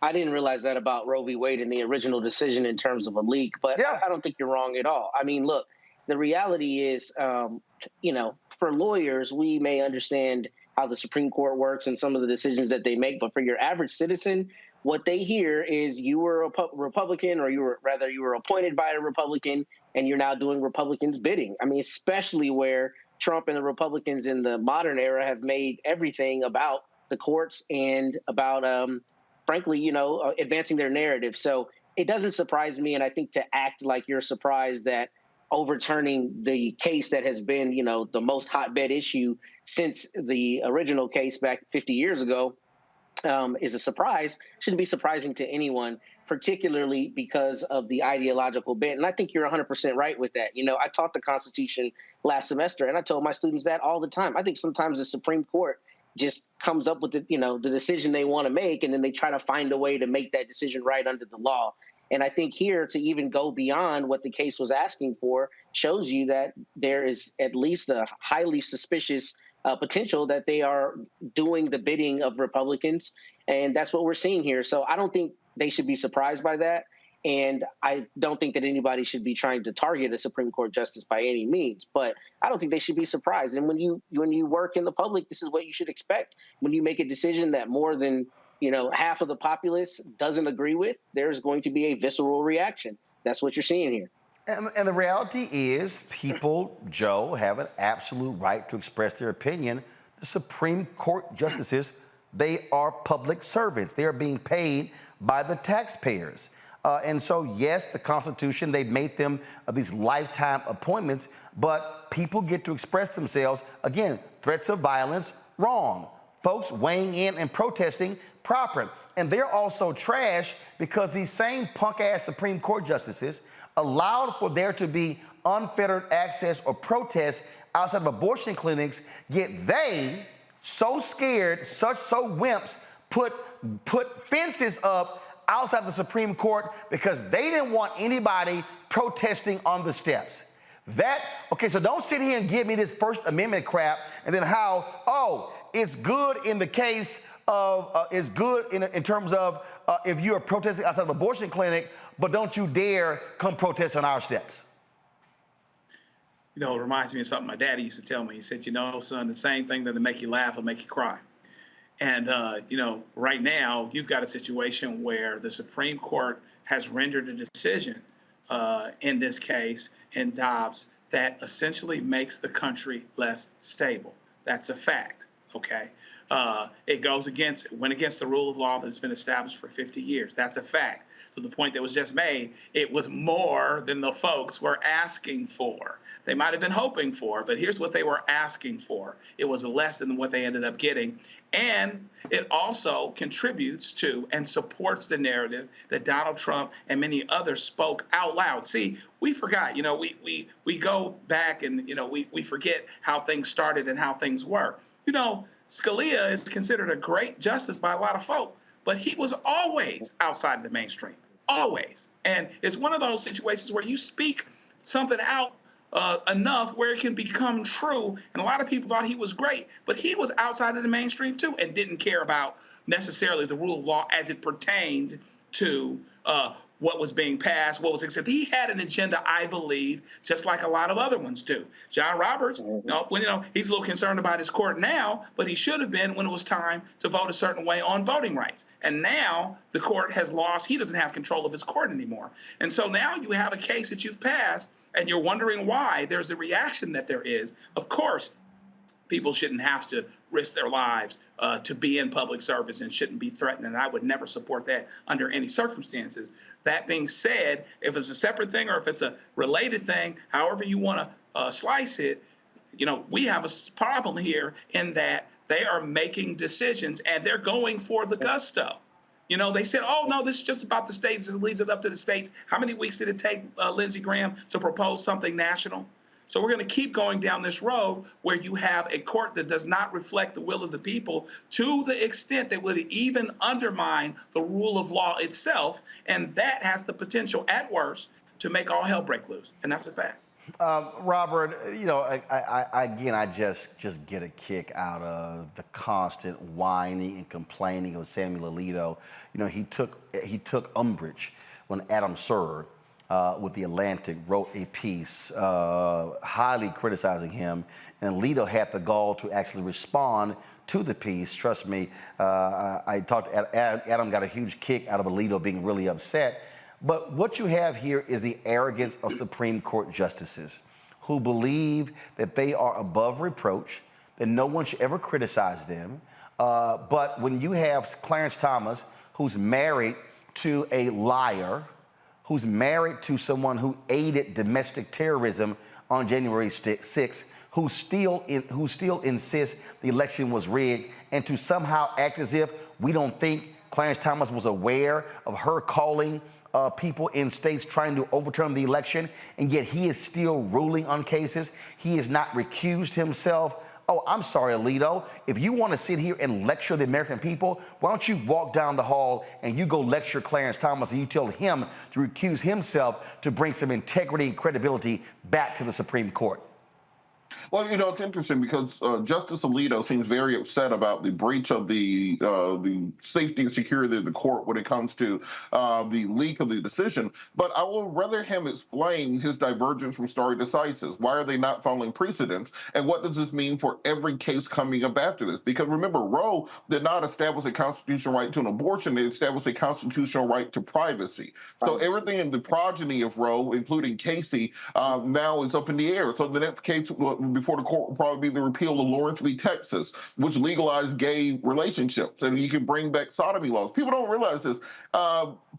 I didn't realize that about Roe v. Wade in the original decision in terms of a leak, but yeah. I don't think you're wrong at all. I mean, look, the reality is, for lawyers, we may understand how the Supreme Court works and some of the decisions that they make, but for your average citizen, what they hear is you were a Republican, or you were appointed by a Republican, and you're now doing Republicans' bidding. I mean, especially where Trump and the Republicans in the modern era have made everything about the courts and about, frankly, advancing their narrative. So it doesn't surprise me. And I think to act like you're surprised that overturning the case that has been, the most hotbed issue since the original case back 50 years ago is a surprise, shouldn't be surprising to anyone, particularly because of the ideological bent. And I think you're 100% right with that. I taught the Constitution last semester, and I told my students that all the time. I think sometimes the Supreme Court just comes up with the decision they want to make, and then they try to find a way to make that decision right under the law. And I think here to even go beyond what the case was asking for shows you that there is at least a highly suspicious potential that they are doing the bidding of Republicans. And that's what we're seeing here. So I don't think they should be surprised by that. And I don't think that anybody should be trying to target a Supreme Court justice by any means, but I don't think they should be surprised. And when you work in the public, this is what you should expect. When you make a decision that more than half of the populace doesn't agree with, there's going to be a visceral reaction. That's what you're seeing here. And the reality is people, Joe, have an absolute right to express their opinion. The Supreme Court justices, they are public servants. They are being paid by the taxpayers. And so, yes, the Constitution, they've made them these lifetime appointments, but people get to express themselves. Again, threats of violence, wrong. Folks weighing in and protesting, proper. And they're also trash because these same punk-ass Supreme Court justices allowed for there to be unfettered access or protest outside of abortion clinics, yet they, so scared, so wimps, put fences up outside the Supreme Court because they didn't want anybody protesting on the steps. Okay, so don't sit here and give me this First Amendment crap and then how, it's good in the case of, it's good in terms of if you are protesting outside of an abortion clinic, but don't you dare come protest on our steps. It reminds me of something my daddy used to tell me. He said, son, the same thing that'll make you laugh will make you cry. And, right now, you've got a situation where the Supreme Court has rendered a decision in this case, in Dobbs, that essentially makes the country less stable. That's a fact, okay? It went against the rule of law that's been established for 50 years. That's a fact. So the point that was just made, it was more than the folks were asking for. They might have been hoping for, but here's what they were asking for. It was less than what they ended up getting. And it also contributes to and supports the narrative that Donald Trump and many others spoke out loud. See, we forgot, we go back and, we forget how things started and how things were. Scalia is considered a great justice by a lot of folk, but he was always outside of the mainstream, always. And it's one of those situations where you speak something out enough where it can become true. And a lot of people thought he was great, but he was outside of the mainstream too and didn't care about necessarily the rule of law as it pertained to what was being passed, what was accepted. He had an agenda, I believe, just like a lot of other ones do. John Roberts, he's a little concerned about his court now, but he should have been when it was time to vote a certain way on voting rights. And now the court has lost. He doesn't have control of his court anymore. And so now you have a case that you've passed, and you're wondering why there's the reaction that there is. Of course, people shouldn't have to risk their lives to be in public service and shouldn't be threatened. And I would never support that under any circumstances. That being said, if it's a separate thing or if it's a related thing, however you want to slice it, we have a problem here in that they are making decisions and they're going for the gusto. They said, oh, no, this is just about the states. It leaves it up to the states. How many weeks did it take Lindsey Graham to propose something national? So we're going to keep going down this road where you have a court that does not reflect the will of the people to the extent that would even undermine the rule of law itself. And that has the potential, at worst, to make all hell break loose. And that's a fact. Robert, I just get a kick out of the constant whining and complaining of Samuel Alito. He took umbrage when Adam Sir with The Atlantic wrote a piece highly criticizing him, and Alito had the gall to actually respond to the piece. Trust me, I talked to Adam, got a huge kick out of Alito being really upset. But what you have here is the arrogance of Supreme Court justices who believe that they are above reproach, that no one should ever criticize them. But when you have Clarence Thomas, who's married to a liar, who's married to someone who aided domestic terrorism on January 6th, who still insists the election was rigged, and to somehow act as if we don't think Clarence Thomas was aware of her calling people in states trying to overturn the election, and yet he is still ruling on cases. He has not recused himself. Oh, I'm sorry, Alito. If you want to sit here and lecture the American people, why don't you walk down the hall and you go lecture Clarence Thomas and you tell him to recuse himself to bring some integrity and credibility back to the Supreme Court? Well, it's interesting because Justice Alito seems very upset about the breach of the safety and security of the court when it comes to the leak of the decision. But I will rather him explain his divergence from stare decisis. Why are they not following precedents? And what does this mean for every case coming up after this? Because remember, Roe did not establish a constitutional right to an abortion. It established a constitutional right to privacy. So everything in the progeny of Roe, including Casey, now is up in the air. So the next case before the court will probably be the repeal of Lawrence v. Texas, which legalized gay relationships, and you can bring back sodomy laws. People don't realize this.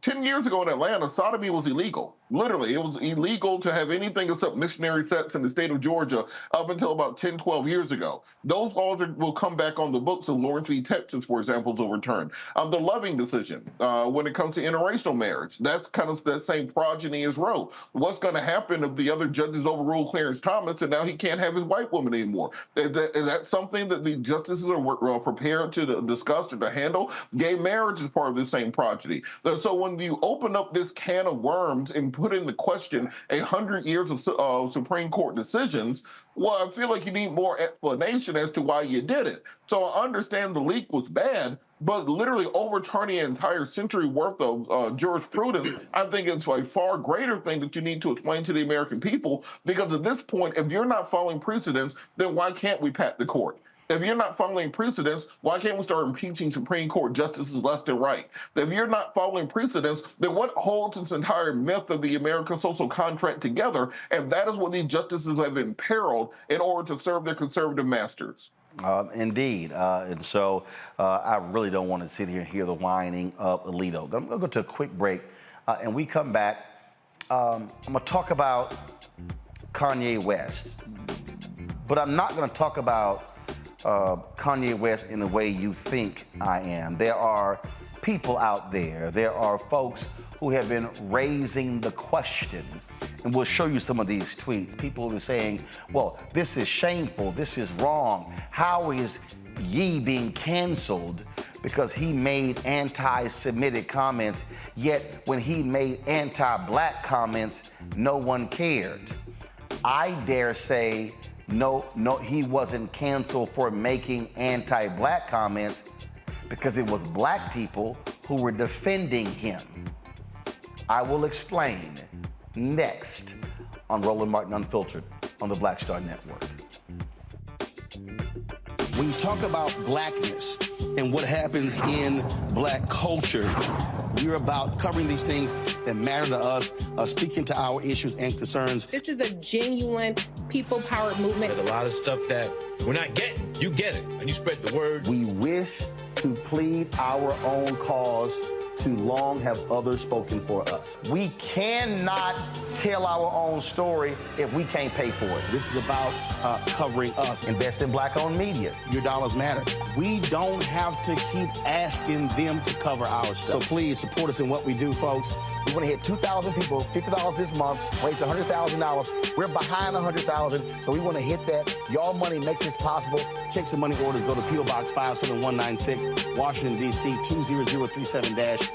10 years ago in Atlanta, sodomy was illegal. Literally, it was illegal to have anything except missionary sex in the state of Georgia up until about 10, 12 years ago. Those laws will come back on the books of Lawrence v. Texas, for example, is overturned. The Loving decision, when it comes to interracial marriage, that's kind of that same progeny as Roe. What's going to happen if the other judges overrule Clarence Thomas and now he can't have his white woman anymore? Is that something that the justices are prepared to discuss or to handle? Gay marriage is part of the same progeny. So when you open up this can of worms and put into question 100 years of Supreme Court decisions, well, I feel like you need more explanation as to why you did it. So I understand the leak was bad, but literally overturning an entire century worth of jurisprudence, I think it's a far greater thing that you need to explain to the American people, because at this point, if you're not following precedents, then why can't we pat the court? If you're not following precedents, why can't we start impeaching Supreme Court justices left and right? If you're not following precedents, then what holds this entire myth of the American social contract together? And that is what these justices have imperiled in order to serve their conservative masters. Indeed. And so I really don't want to sit here and hear the whining of Alito. I'm going to go to a quick break, and we come back. I'm going to talk about Kanye West, but I'm not going to talk about Kanye West in the way you think I am. There are people out there, there are folks who have been raising the question, and we'll show you some of these tweets. People who are saying, well, this is shameful, this is wrong. How is Ye being canceled because he made anti-Semitic comments, yet when he made anti-black comments, no one cared? I dare say, no, he wasn't canceled for making anti-black comments because it was black people who were defending him. I will explain next on Roland Martin Unfiltered on the Black Star Network. When you talk about blackness and what happens in black culture, we're about covering these things that matter to us, speaking to our issues and concerns. This is a genuine people-powered movement. There's a lot of stuff that we're not getting. You get it, and you spread the word. We wish to plead our own cause. Too long have others spoken for us. We cannot tell our own story if we can't pay for it. This is about covering us. Invest in black-owned media. Your dollars matter. We don't have to keep asking them to cover our stuff. So please support us in what we do, folks. We want to hit 2,000 people, $50 this month, raise $100,000. We're behind 100,000, so we want to hit that. Y'all money makes this possible. Checks and money orders go to P.O. Box 57196, Washington, D.C. 20037-0196.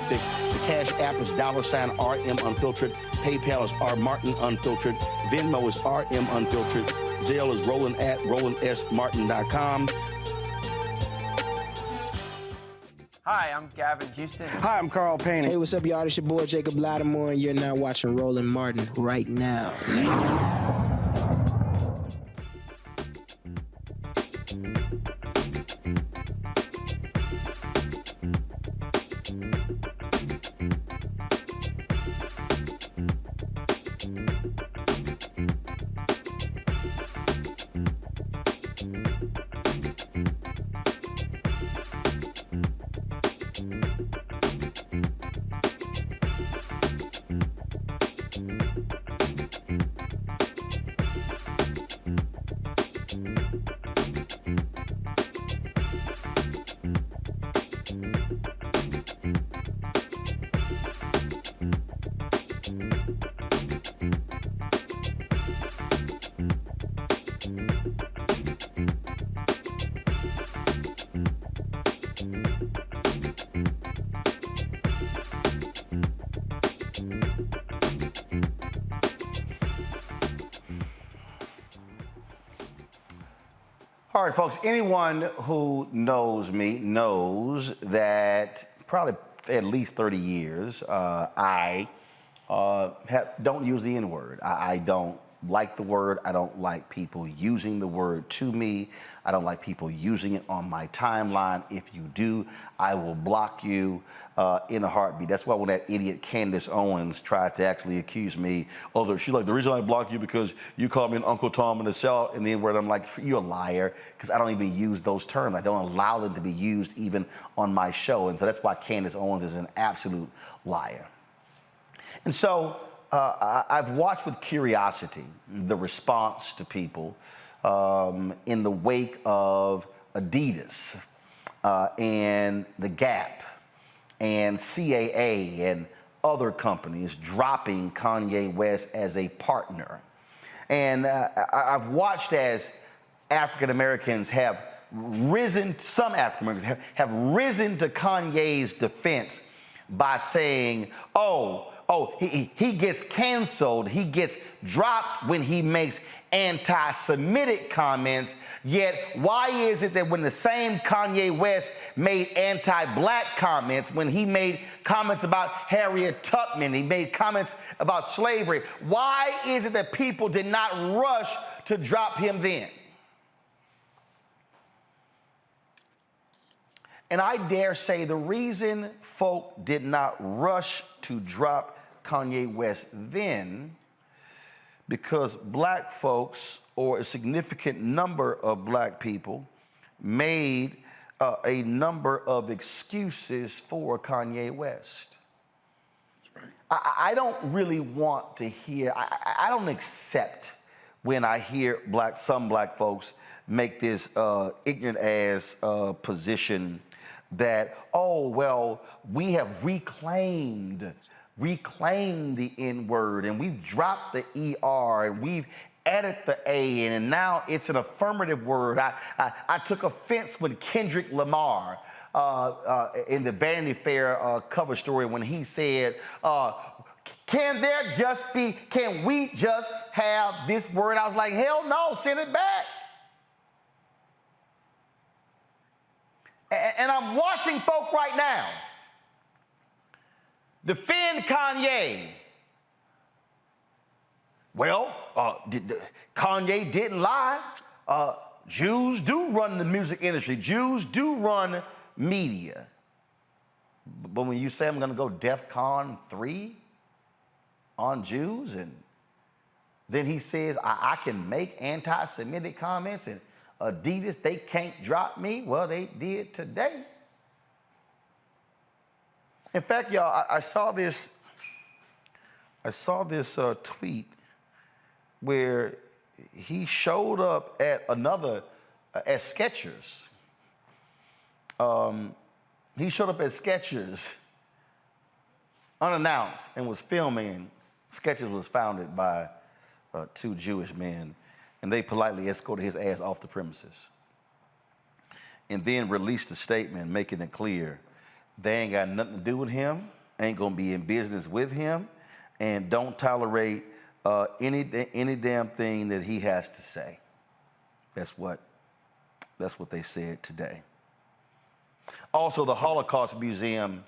The Cash App is $RM Unfiltered. PayPal is R Martin Unfiltered. Venmo is RM Unfiltered. Zelle is Roland at RolandSMartin.com. Hi, I'm Gavin Houston. Hi, I'm Carl Payne. Hey, what's up, y'all? It's your boy Jacob Lattimore, and you're now watching Roland Martin right now. All right, folks, anyone who knows me knows that probably at least 30 years, I don't use the N-word. I don't like the word. I don't like people using the word to me. I don't like people using it on my timeline. If you do, I will block you in a heartbeat. That's why when that idiot Candace Owens tried to actually accuse me, she's like, the reason I blocked you because you called me an Uncle Tom and the South and the N-word. I'm like, you're a liar, because I don't even use those terms. I don't allow them to be used even on my show. And so that's why Candace Owens is an absolute liar. And so I've watched with curiosity the response to people in the wake of Adidas and the Gap and CAA and other companies dropping Kanye West as a partner. And I've watched as African Americans have risen, some African Americans have risen to Kanye's defense by saying, he gets canceled, he gets dropped when he makes anti-Semitic comments, yet why is it that when the same Kanye West made anti-black comments, when he made comments about Harriet Tubman, he made comments about slavery, why is it that people did not rush to drop him then? And I dare say the reason folk did not rush to drop Kanye West then, because black folks, or a significant number of black people, made a number of excuses for Kanye West. That's right. I don't really want to hear, I don't accept when I hear some black folks make this ignorant ass position that, we have reclaimed the N-word, and we've dropped the ER, and we've added the A, and now it's an affirmative word. I took offense when Kendrick Lamar in the Vanity Fair cover story when he said, can we just have this word? I was like, hell no, send it back. And I'm watching folk right now defend Kanye. Well, Kanye didn't lie. Jews do run the music industry. Jews do run media. But when you say I'm going to go DEFCON 3 on Jews, and then he says I can make anti-Semitic comments, and Adidas, they can't drop me. Well, they did today. In fact, y'all, I saw this tweet where he showed up at at Skechers. He showed up at Skechers unannounced and was filming. Skechers was founded by two Jewish men, and they politely escorted his ass off the premises and then released a statement making it clear they ain't got nothing to do with him, ain't gonna be in business with him, and don't tolerate any damn thing that he has to say. That's what they said today. Also, the Holocaust Museum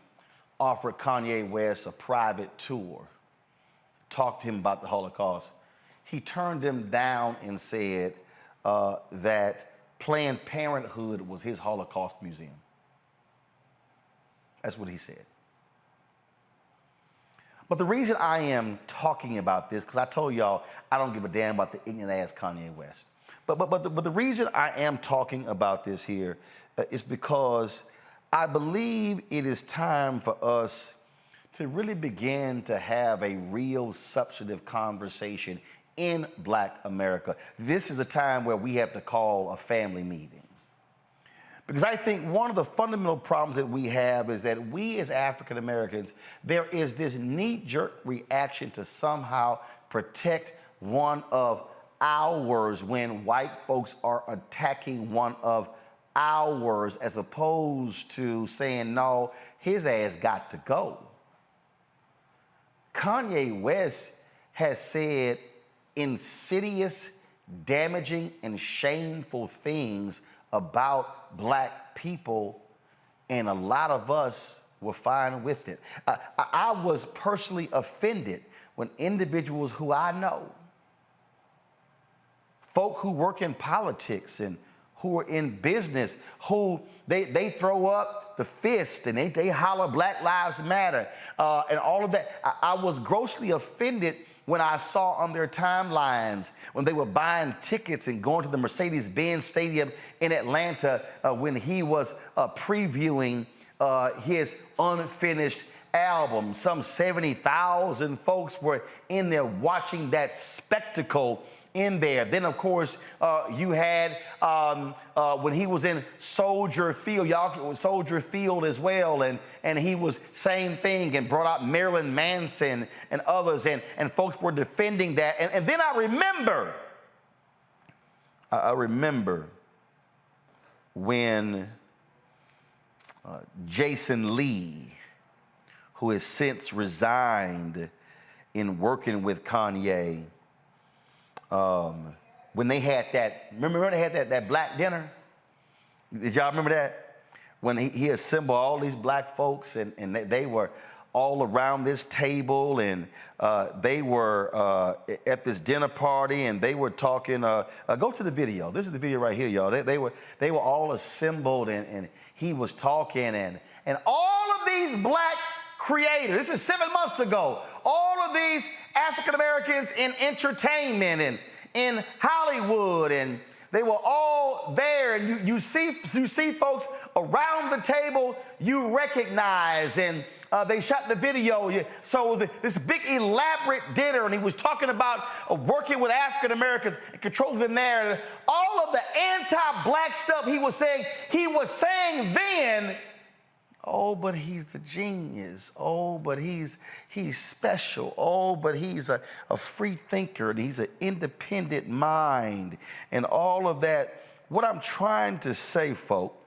offered Kanye West a private tour, talked to him about the Holocaust. He turned them down and said that Planned Parenthood was his Holocaust museum. That's what he said. But the reason I am talking about this, because I told y'all I don't give a damn about the ignorant ass Kanye West. But the reason I am talking about this here is because I believe it is time for us to really begin to have a real substantive conversation in Black America. This is a time where we have to call a family meeting. Because I think one of the fundamental problems that we have is that we as African Americans, there is this knee-jerk reaction to somehow protect one of ours when white folks are attacking one of ours, as opposed to saying, no, his ass got to go. Kanye West has said insidious, damaging and shameful things about black people, and a lot of us were fine with it. I was personally offended when individuals who I know, folk who work in politics and who are in business, who they throw up the fist and they holler Black Lives Matter and all of that. I was grossly offended when I saw on their timelines when they were buying tickets and going to the Mercedes-Benz Stadium in Atlanta when he was previewing his unfinished album. Some 70,000 folks were in there watching that spectacle in there. Then, of course, you had when he was in Soldier Field, y'all, Soldier Field as well, and he was same thing and brought out Marilyn Manson and others, and folks were defending that. And then I remember when Jason Lee, who has since resigned in working with Kanye, when they had that, remember they had that black dinner? Did y'all remember that? When he assembled all these black folks and they were all around this table and they were at this dinner party and they were talking, go to the video. This is the video right here, y'all. They were all assembled and he was talking and all of these black creators, this is 7 months ago, all of these African Americans in entertainment and in Hollywood, and they were all there, and you see folks around the table you recognize, and they shot the video. So it was this big elaborate dinner, and he was talking about working with African Americans and controlling them there. All of the anti-black stuff he was saying then. Oh, but he's the genius. Oh, but he's special. Oh, but he's a free thinker and he's an independent mind and all of that. What I'm trying to say, folk,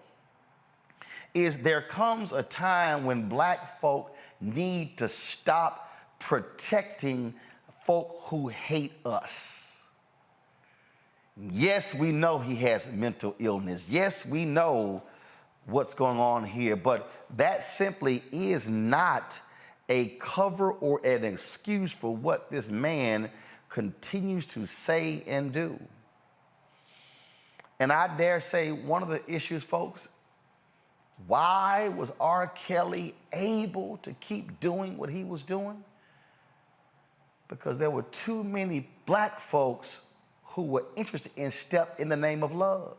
is there comes a time when black folk need to stop protecting folk who hate us. Yes, we know he has mental illness. Yes, we know what's going on here, but that simply is not a cover or an excuse for what this man continues to say and do. And I dare say one of the issues, folks, why was R. Kelly able to keep doing what he was doing? Because there were too many black folks who were interested in Step in the Name of Love.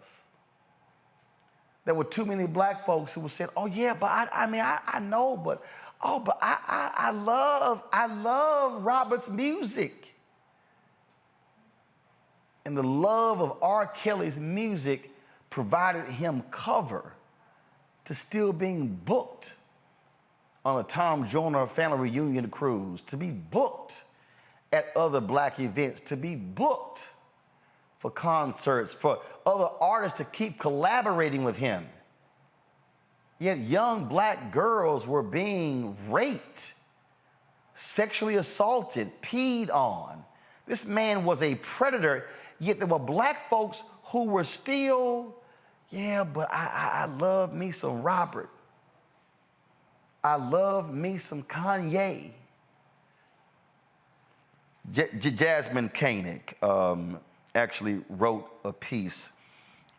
There were too many black folks who said, "Oh yeah, but I know, but I love Robert's music." And the love of R. Kelly's music provided him cover to still being booked on a Tom Joyner family reunion cruise, to be booked at other black events, to be booked for concerts, for other artists to keep collaborating with him. Yet young black girls were being raped, sexually assaulted, peed on. This man was a predator, yet there were black folks who were still, yeah, but I love me some Robert. I love me some Kanye. Jasmine Koenig actually wrote a piece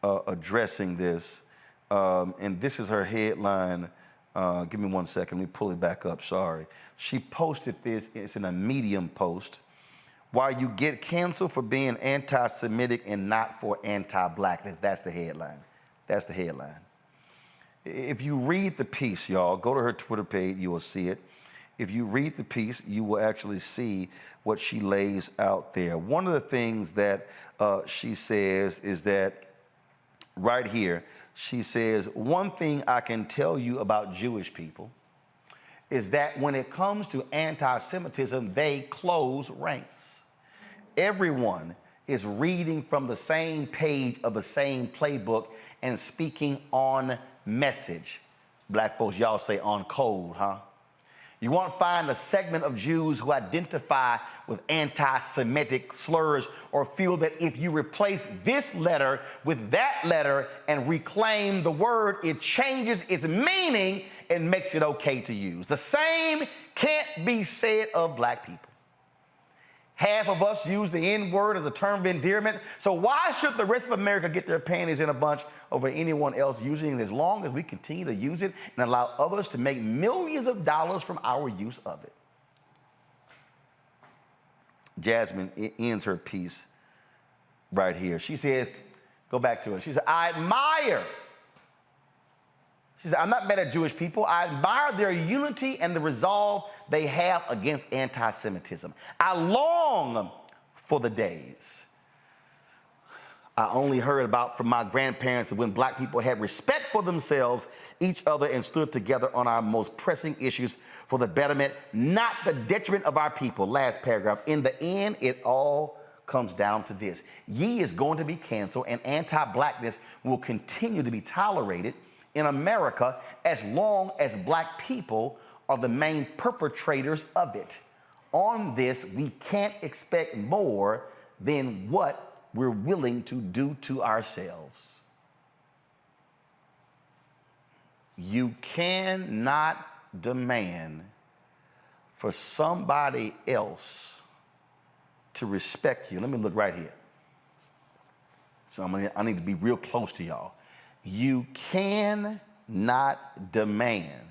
addressing this, and this is her headline. Give me 1 second, let me pull it back up, sorry. She posted this, it's in a Medium post. Why you get canceled for being anti-Semitic and not for anti-blackness. That's the headline. That's the headline. If you read the piece, y'all, go to her Twitter page, you will see it. If you read the piece, you will actually see what she lays out there. One of the things that she says is that right here, she says, one thing I can tell you about Jewish people is that when it comes to anti-Semitism, they close ranks. Everyone is reading from the same page of the same playbook and speaking on message. Black folks, y'all say on code, huh? You won't find a segment of Jews who identify with anti-Semitic slurs or feel that if you replace this letter with that letter and reclaim the word, it changes its meaning and makes it okay to use. The same can't be said of black people. Half of us use the N-word as a term of endearment, so why should the rest of America get their panties in a bunch over anyone else using it, as long as we continue to use it and allow others to make millions of dollars from our use of it? Jasmine ends her piece right here. She says, go back to it. She said, I admire. She said, I'm not mad at Jewish people. I admire their unity and the resolve they have against anti-Semitism. I long for the days I only heard about from my grandparents when black people had respect for themselves, each other, and stood together on our most pressing issues for the betterment, not the detriment of our people. Last paragraph. In the end, it all comes down to this. Ye is going to be canceled, and anti-blackness will continue to be tolerated in America as long as black people are the main perpetrators of it. On this, we can't expect more than what we're willing to do to ourselves. You cannot demand for somebody else to respect you. Let me look right here. So I need to be real close to y'all. You cannot demand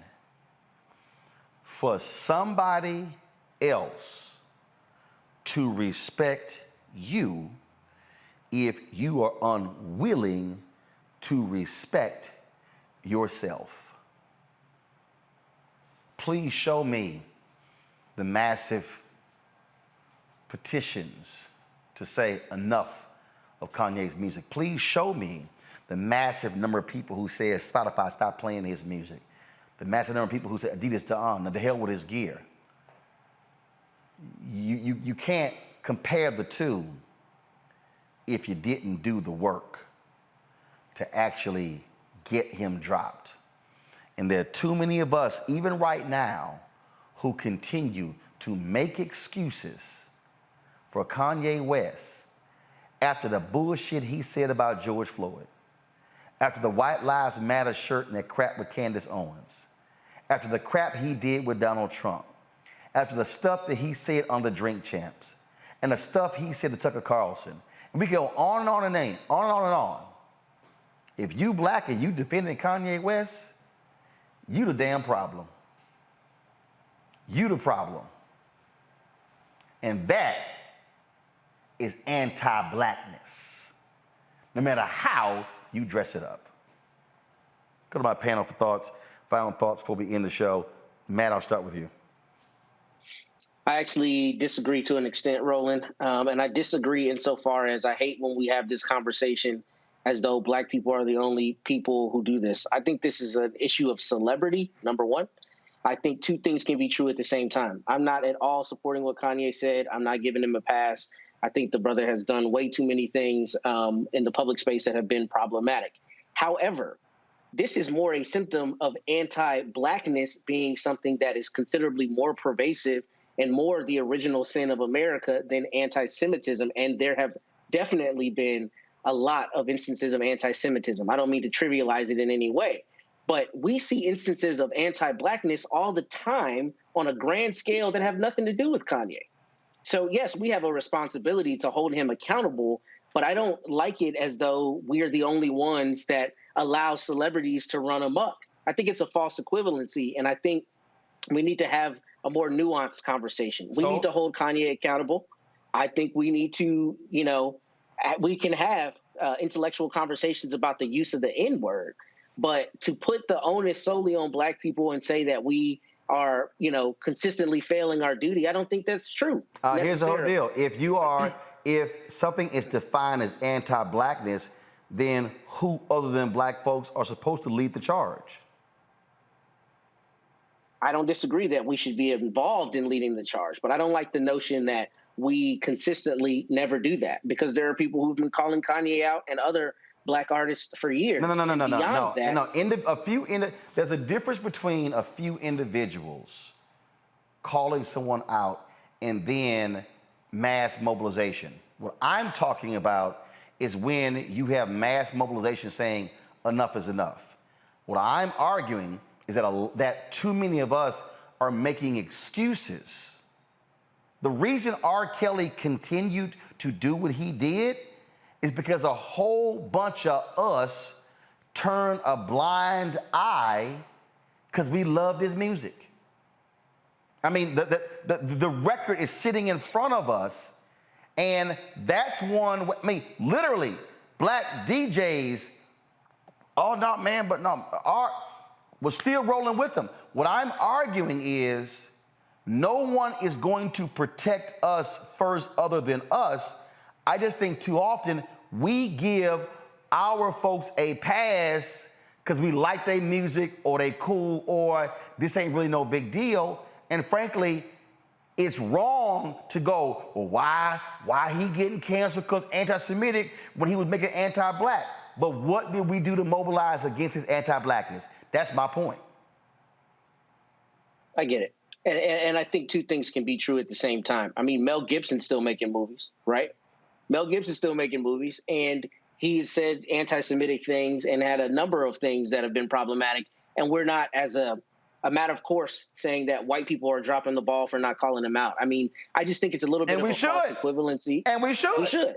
for somebody else to respect you if you are unwilling to respect yourself. Please show me the massive petitions to say enough of Kanye's music. Please show me the massive number of people who said Spotify stop playing his music. The massive number of people who said Adidas to on, the hell with his gear. You can't compare the two if you didn't do the work to actually get him dropped. And there are too many of us, even right now, who continue to make excuses for Kanye West after the bullshit he said about George Floyd, after the White Lives Matter shirt and that crap with Candace Owens, after the crap he did with Donald Trump, after the stuff that he said on the Drink Champs, and the stuff he said to Tucker Carlson. And we go on and on and on and on and on. If you black and you defending Kanye West, you the damn problem. You the problem. And that is anti-blackness, no matter how you dress it up. Go to my panel for thoughts, final thoughts before we end the show. Matt, I'll start with you. I actually disagree to an extent, Roland. And I disagree insofar as I hate when we have this conversation as though black people are the only people who do this. I think this is an issue of celebrity, number one. I think two things can be true at the same time. I'm not at all supporting what Kanye said. I'm not giving him a pass. I think the brother has done way too many things in the public space that have been problematic. However, this is more a symptom of anti-blackness being something that is considerably more pervasive and more the original sin of America than anti-Semitism. And there have definitely been a lot of instances of anti-Semitism. I don't mean to trivialize it in any way, but we see instances of anti-blackness all the time on a grand scale that have nothing to do with Kanye. So yes, we have a responsibility to hold him accountable, but I don't like it as though we're the only ones that allow celebrities to run amok. I think it's a false equivalency, and I think we need to have a more nuanced conversation. We need to hold Kanye accountable. I think we need to, we can have intellectual conversations about the use of the N-word, but to put the onus solely on black people and say that we are, consistently failing our duty, I don't think that's true. Here's the whole deal. If something is defined as anti-blackness, then who other than black folks are supposed to lead the charge? I don't disagree that we should be involved in leading the charge, but I don't like the notion that we consistently never do that, because there are people who've been calling Kanye out and other black artists for years. No. There's a difference between a few individuals calling someone out and then mass mobilization. What I'm talking about is when you have mass mobilization saying enough is enough. What I'm arguing is that too many of us are making excuses. The reason R. Kelly continued to do what he did is because a whole bunch of us turned a blind eye because we loved his music. I mean, the record is sitting in front of us, and that's one, I mean, literally, black DJs, oh, not man, but no, was still rolling with them. What I'm arguing is no one is going to protect us first other than us. I just think too often we give our folks a pass because we like their music or they cool or this ain't really no big deal. And frankly, it's wrong to go, well, why he getting canceled because anti-Semitic when he was making anti-black? But what did we do to mobilize against his anti-blackness? That's my point. I get it. And I think two things can be true at the same time. I mean, Mel Gibson's still making movies, right? Mel Gibson's still making movies, and he's said anti-Semitic things and had a number of things that have been problematic. And we're not, as a matter of course, saying that white people are dropping the ball for not calling them out. I mean, I just think it's a little bit of a false equivalency. And we should. We should.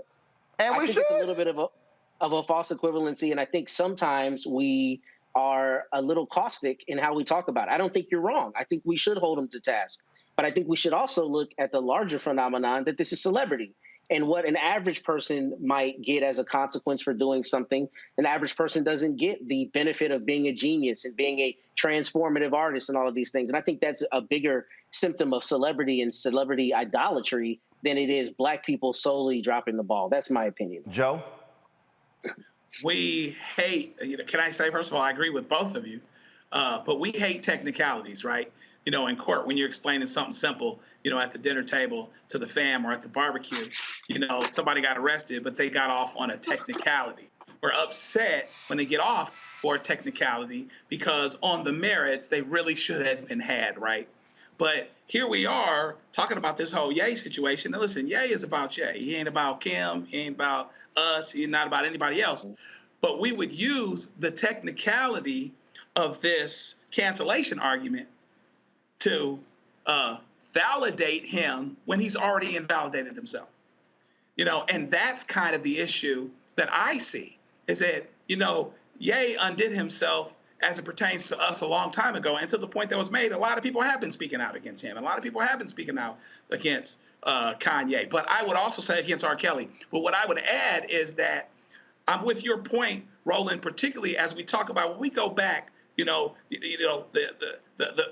And we should. It's a little bit of a false equivalency, and I think sometimes we are a little caustic in how we talk about it. I don't think you're wrong. I think we should hold them to task. But I think we should also look at the larger phenomenon that this is celebrity. And what an average person might get as a consequence for doing something, an average person doesn't get the benefit of being a genius and being a transformative artist and all of these things. And I think that's a bigger symptom of celebrity and celebrity idolatry than it is black people solely dropping the ball. That's my opinion. Joe? We hate, can I say, first of all, I agree with both of you, but we hate technicalities, right? In court, when you're explaining something simple, at the dinner table to the fam or at the barbecue, somebody got arrested, but they got off on a technicality. We're upset when they get off for a technicality because on the merits, they really should have been had, right? But here we are talking about this whole Ye situation. Now, listen, Ye is about Ye. He ain't about Kim. He ain't about us. He's not about anybody else. But we would use the technicality of this cancellation argument to validate him when he's already invalidated himself. And that's kind of the issue that I see is that, Ye undid himself as it pertains to us a long time ago. And to the point that was made, a lot of people have been speaking out against him. A lot of people have been speaking out against Kanye. But I would also say against R. Kelly. But what I would add is that I'm with your point, Roland, particularly as we talk about when we go back,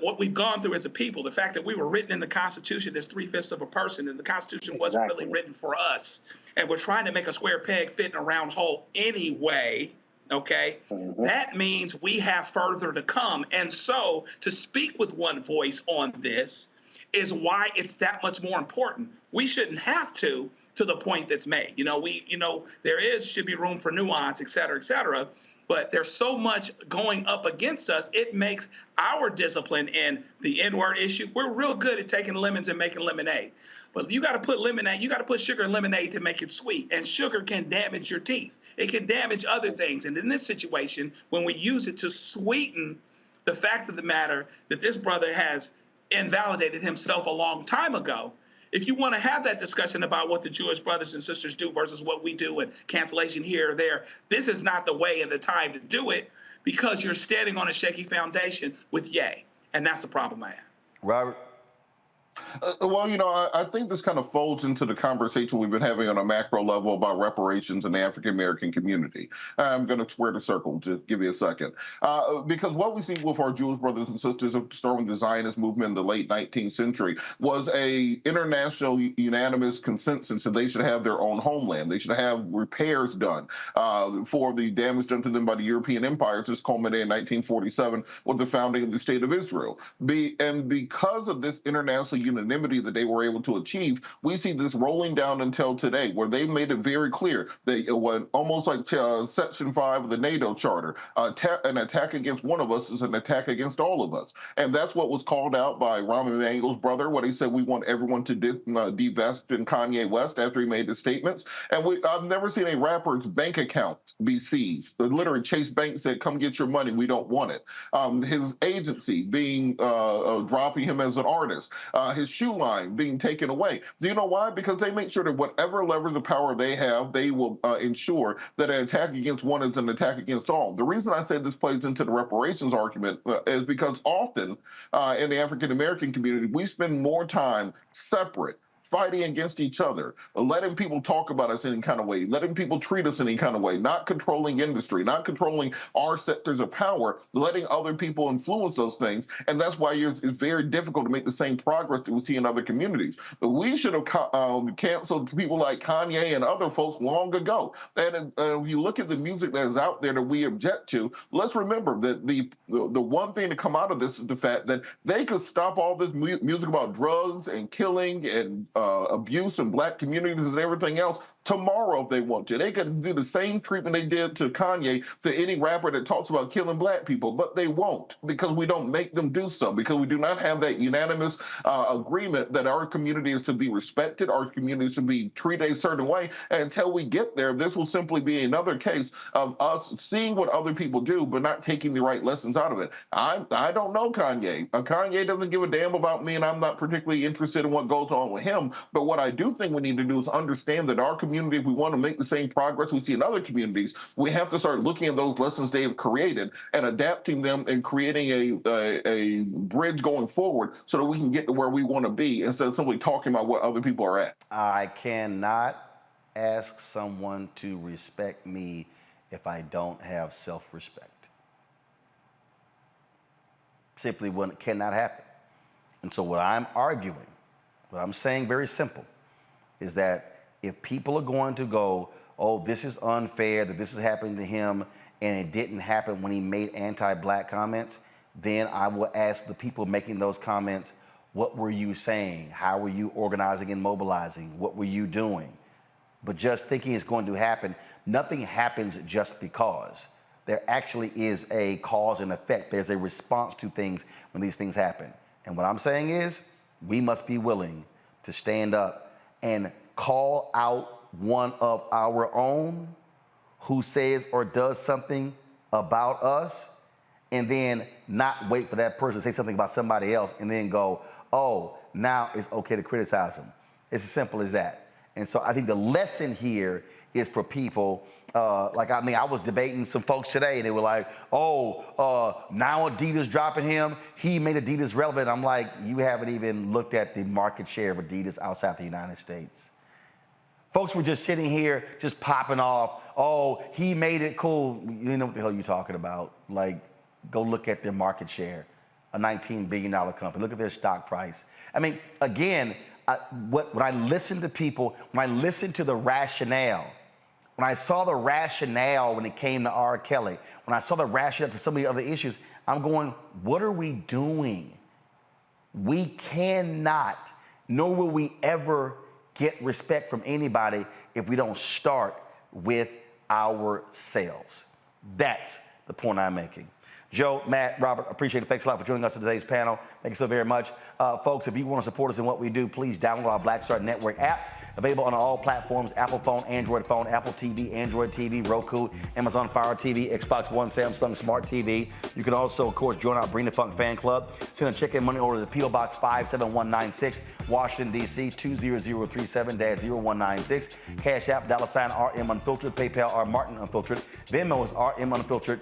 what we've gone through as a people, the fact that we were written in the Constitution as 3/5 of a person, and the Constitution wasn't really written for us. And we're trying to make a square peg fit in a round hole anyway. Okay, that means we have further to come. And so to speak with one voice on this is why it's that much more important. We shouldn't have to the point that's made. There should be room for nuance, et cetera, but there's so much going up against us. It makes our discipline in the N-word issue. We're real good at taking lemons and making lemonade. But you got to put lemonade, you got to put sugar in lemonade to make it sweet. And sugar can damage your teeth. It can damage other things. And in this situation, when we use it to sweeten the fact of the matter that this brother has invalidated himself a long time ago, if you want to have that discussion about what the Jewish brothers and sisters do versus what we do and cancellation here or there, this is not the way and the time to do it because you're standing on a shaky foundation with Ye. And that's the problem I have. Robert? I think this kind of folds into the conversation we've been having on a macro level about reparations in the African-American community. I'm going to square the circle. Just give me a second. Because what we see with our Jewish brothers and sisters, starting with the Zionist movement in the late 19th century, was a international unanimous consensus that they should have their own homeland. They should have repairs done for the damage done to them by the European empires, just culminated in 1947 with the founding of the State of Israel. And because of this international unanimity that they were able to achieve, we see this rolling down until today, where they made it very clear that it was almost like Section 5 of the NATO Charter. An attack against one of us is an attack against all of us. And that's what was called out by Rahm Emanuel's brother, when he said we want everyone to divest in Kanye West after he made the statements. And I've never seen a rapper's bank account be seized. Literally, Chase Bank said, come get your money, we don't want it. His agency being dropping him as an artist, his shoe line being taken away. Do you know why? Because they make sure that whatever levers of power they have, they will ensure that an attack against one is an attack against all. The reason I say this plays into the reparations argument is because often in the African American community, we spend more time separate, fighting against each other, letting people talk about us in any kind of way, letting people treat us in any kind of way, not controlling industry, not controlling our sectors of power, letting other people influence those things. And that's why it's very difficult to make the same progress that we see in other communities. But we should have canceled people like Kanye and other folks long ago. And if you look at the music that is out there that we object to, let's remember that the one thing to come out of this is the fact that they could stop all this music about drugs and killing and abuse in black communities and everything else tomorrow if they want to. They could do the same treatment they did to Kanye to any rapper that talks about killing black people, but they won't, because we don't make them do so, because we do not have that unanimous agreement that our community is to be respected, our community is to be treated a certain way. And until we get there, this will simply be another case of us seeing what other people do, but not taking the right lessons out of it. I don't know Kanye. Kanye doesn't give a damn about me, and I'm not particularly interested in what goes on with him. But what I do think we need to do is understand that our community, if we want to make the same progress we see in other communities, we have to start looking at those lessons they have created and adapting them and creating a bridge going forward so that we can get to where we want to be instead of simply talking about what other people are at. I cannot ask someone to respect me if I don't have self-respect. Simply cannot happen. And so what I'm arguing, what I'm saying very simple, is that if people are going to go, oh, this is unfair, that this is happening to him, and it didn't happen when he made anti-black comments, then I will ask the people making those comments, what were you saying? How were you organizing and mobilizing? What were you doing? But just thinking it's going to happen, nothing happens just because. There actually is a cause and effect. There's a response to things when these things happen. And what I'm saying is, we must be willing to stand up and call out one of our own who says or does something about us, and then not wait for that person to say something about somebody else and then go, oh, now it's okay to criticize them. It's as simple as that. And so I think the lesson here is for people, I was debating some folks today, and they were like, oh, now Adidas dropping him, he made Adidas relevant. I'm like, you haven't even looked at the market share of Adidas outside the United States. Folks were just sitting here, just popping off, oh, he made it cool. You know what the hell you're talking about. Like, go look at their market share, a $19 billion company. Look at their stock price. I mean, again, when I listen to people, when I listen to the rationale, when I saw the rationale when it came to R. Kelly, when I saw the rationale to some of the other issues, I'm going, what are we doing? We cannot, nor will we ever get respect from anybody if we don't start with ourselves. That's the point I'm making. Joe, Matt, Robert, appreciate it. Thanks a lot for joining us in today's panel. Thank you so very much. Folks, if you want to support us in what we do, please download our Black Star Network app. Available on all platforms: Apple phone, Android phone, Apple TV, Android TV, Roku, Amazon Fire TV, Xbox One, Samsung Smart TV. You can also, of course, join our Bring the Funk fan club. Send a check-in money order to P.O. Box 57196, Washington, D.C. 20037-0196. Cash App, $RM Unfiltered. PayPal, R Martin Unfiltered. Venmo is RM Unfiltered.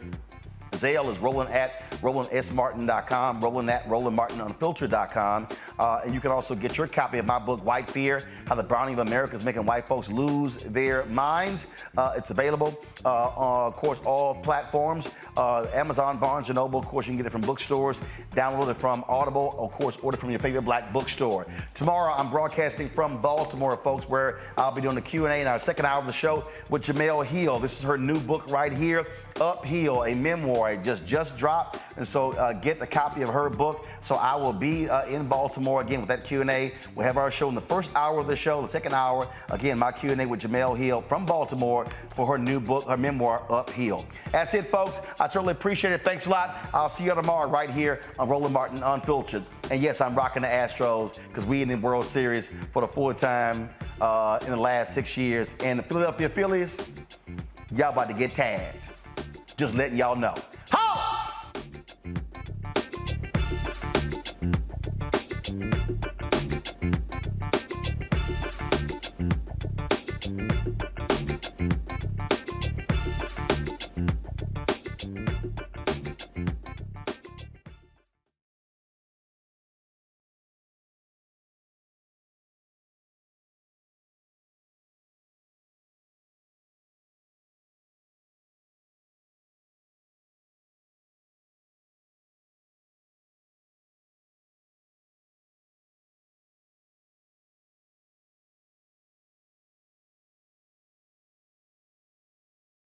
Zale is RolandSMartin.com, RolandMartinUnfiltered.com. And you can also get your copy of my book, White Fear, How the Browning of America is Making White Folks Lose Their Minds. It's available, of course, all platforms. Amazon, Barnes & Noble, of course, you can get it from bookstores. Download it from Audible, of course, order from your favorite black bookstore. Tomorrow, I'm broadcasting from Baltimore, folks, where I'll be doing the Q&A in our second hour of the show with Jamel Hill. This is her new book right here, Uphill, a memoir Baltimore. It just dropped, and so get a copy of her book. So I will be in Baltimore again with that Q&A. We'll have our show in the first hour of the show. The second hour, again, my Q&A with Jamel Hill from Baltimore for her new book, her memoir, Uphill. That's it, folks. I certainly appreciate it. Thanks a lot. I'll see you tomorrow right here on Roland Martin Unfiltered. And yes, I'm rocking the Astros because we in the World Series for the fourth time in the last 6 years. And the Philadelphia Phillies, y'all about to get tagged. Just letting y'all know.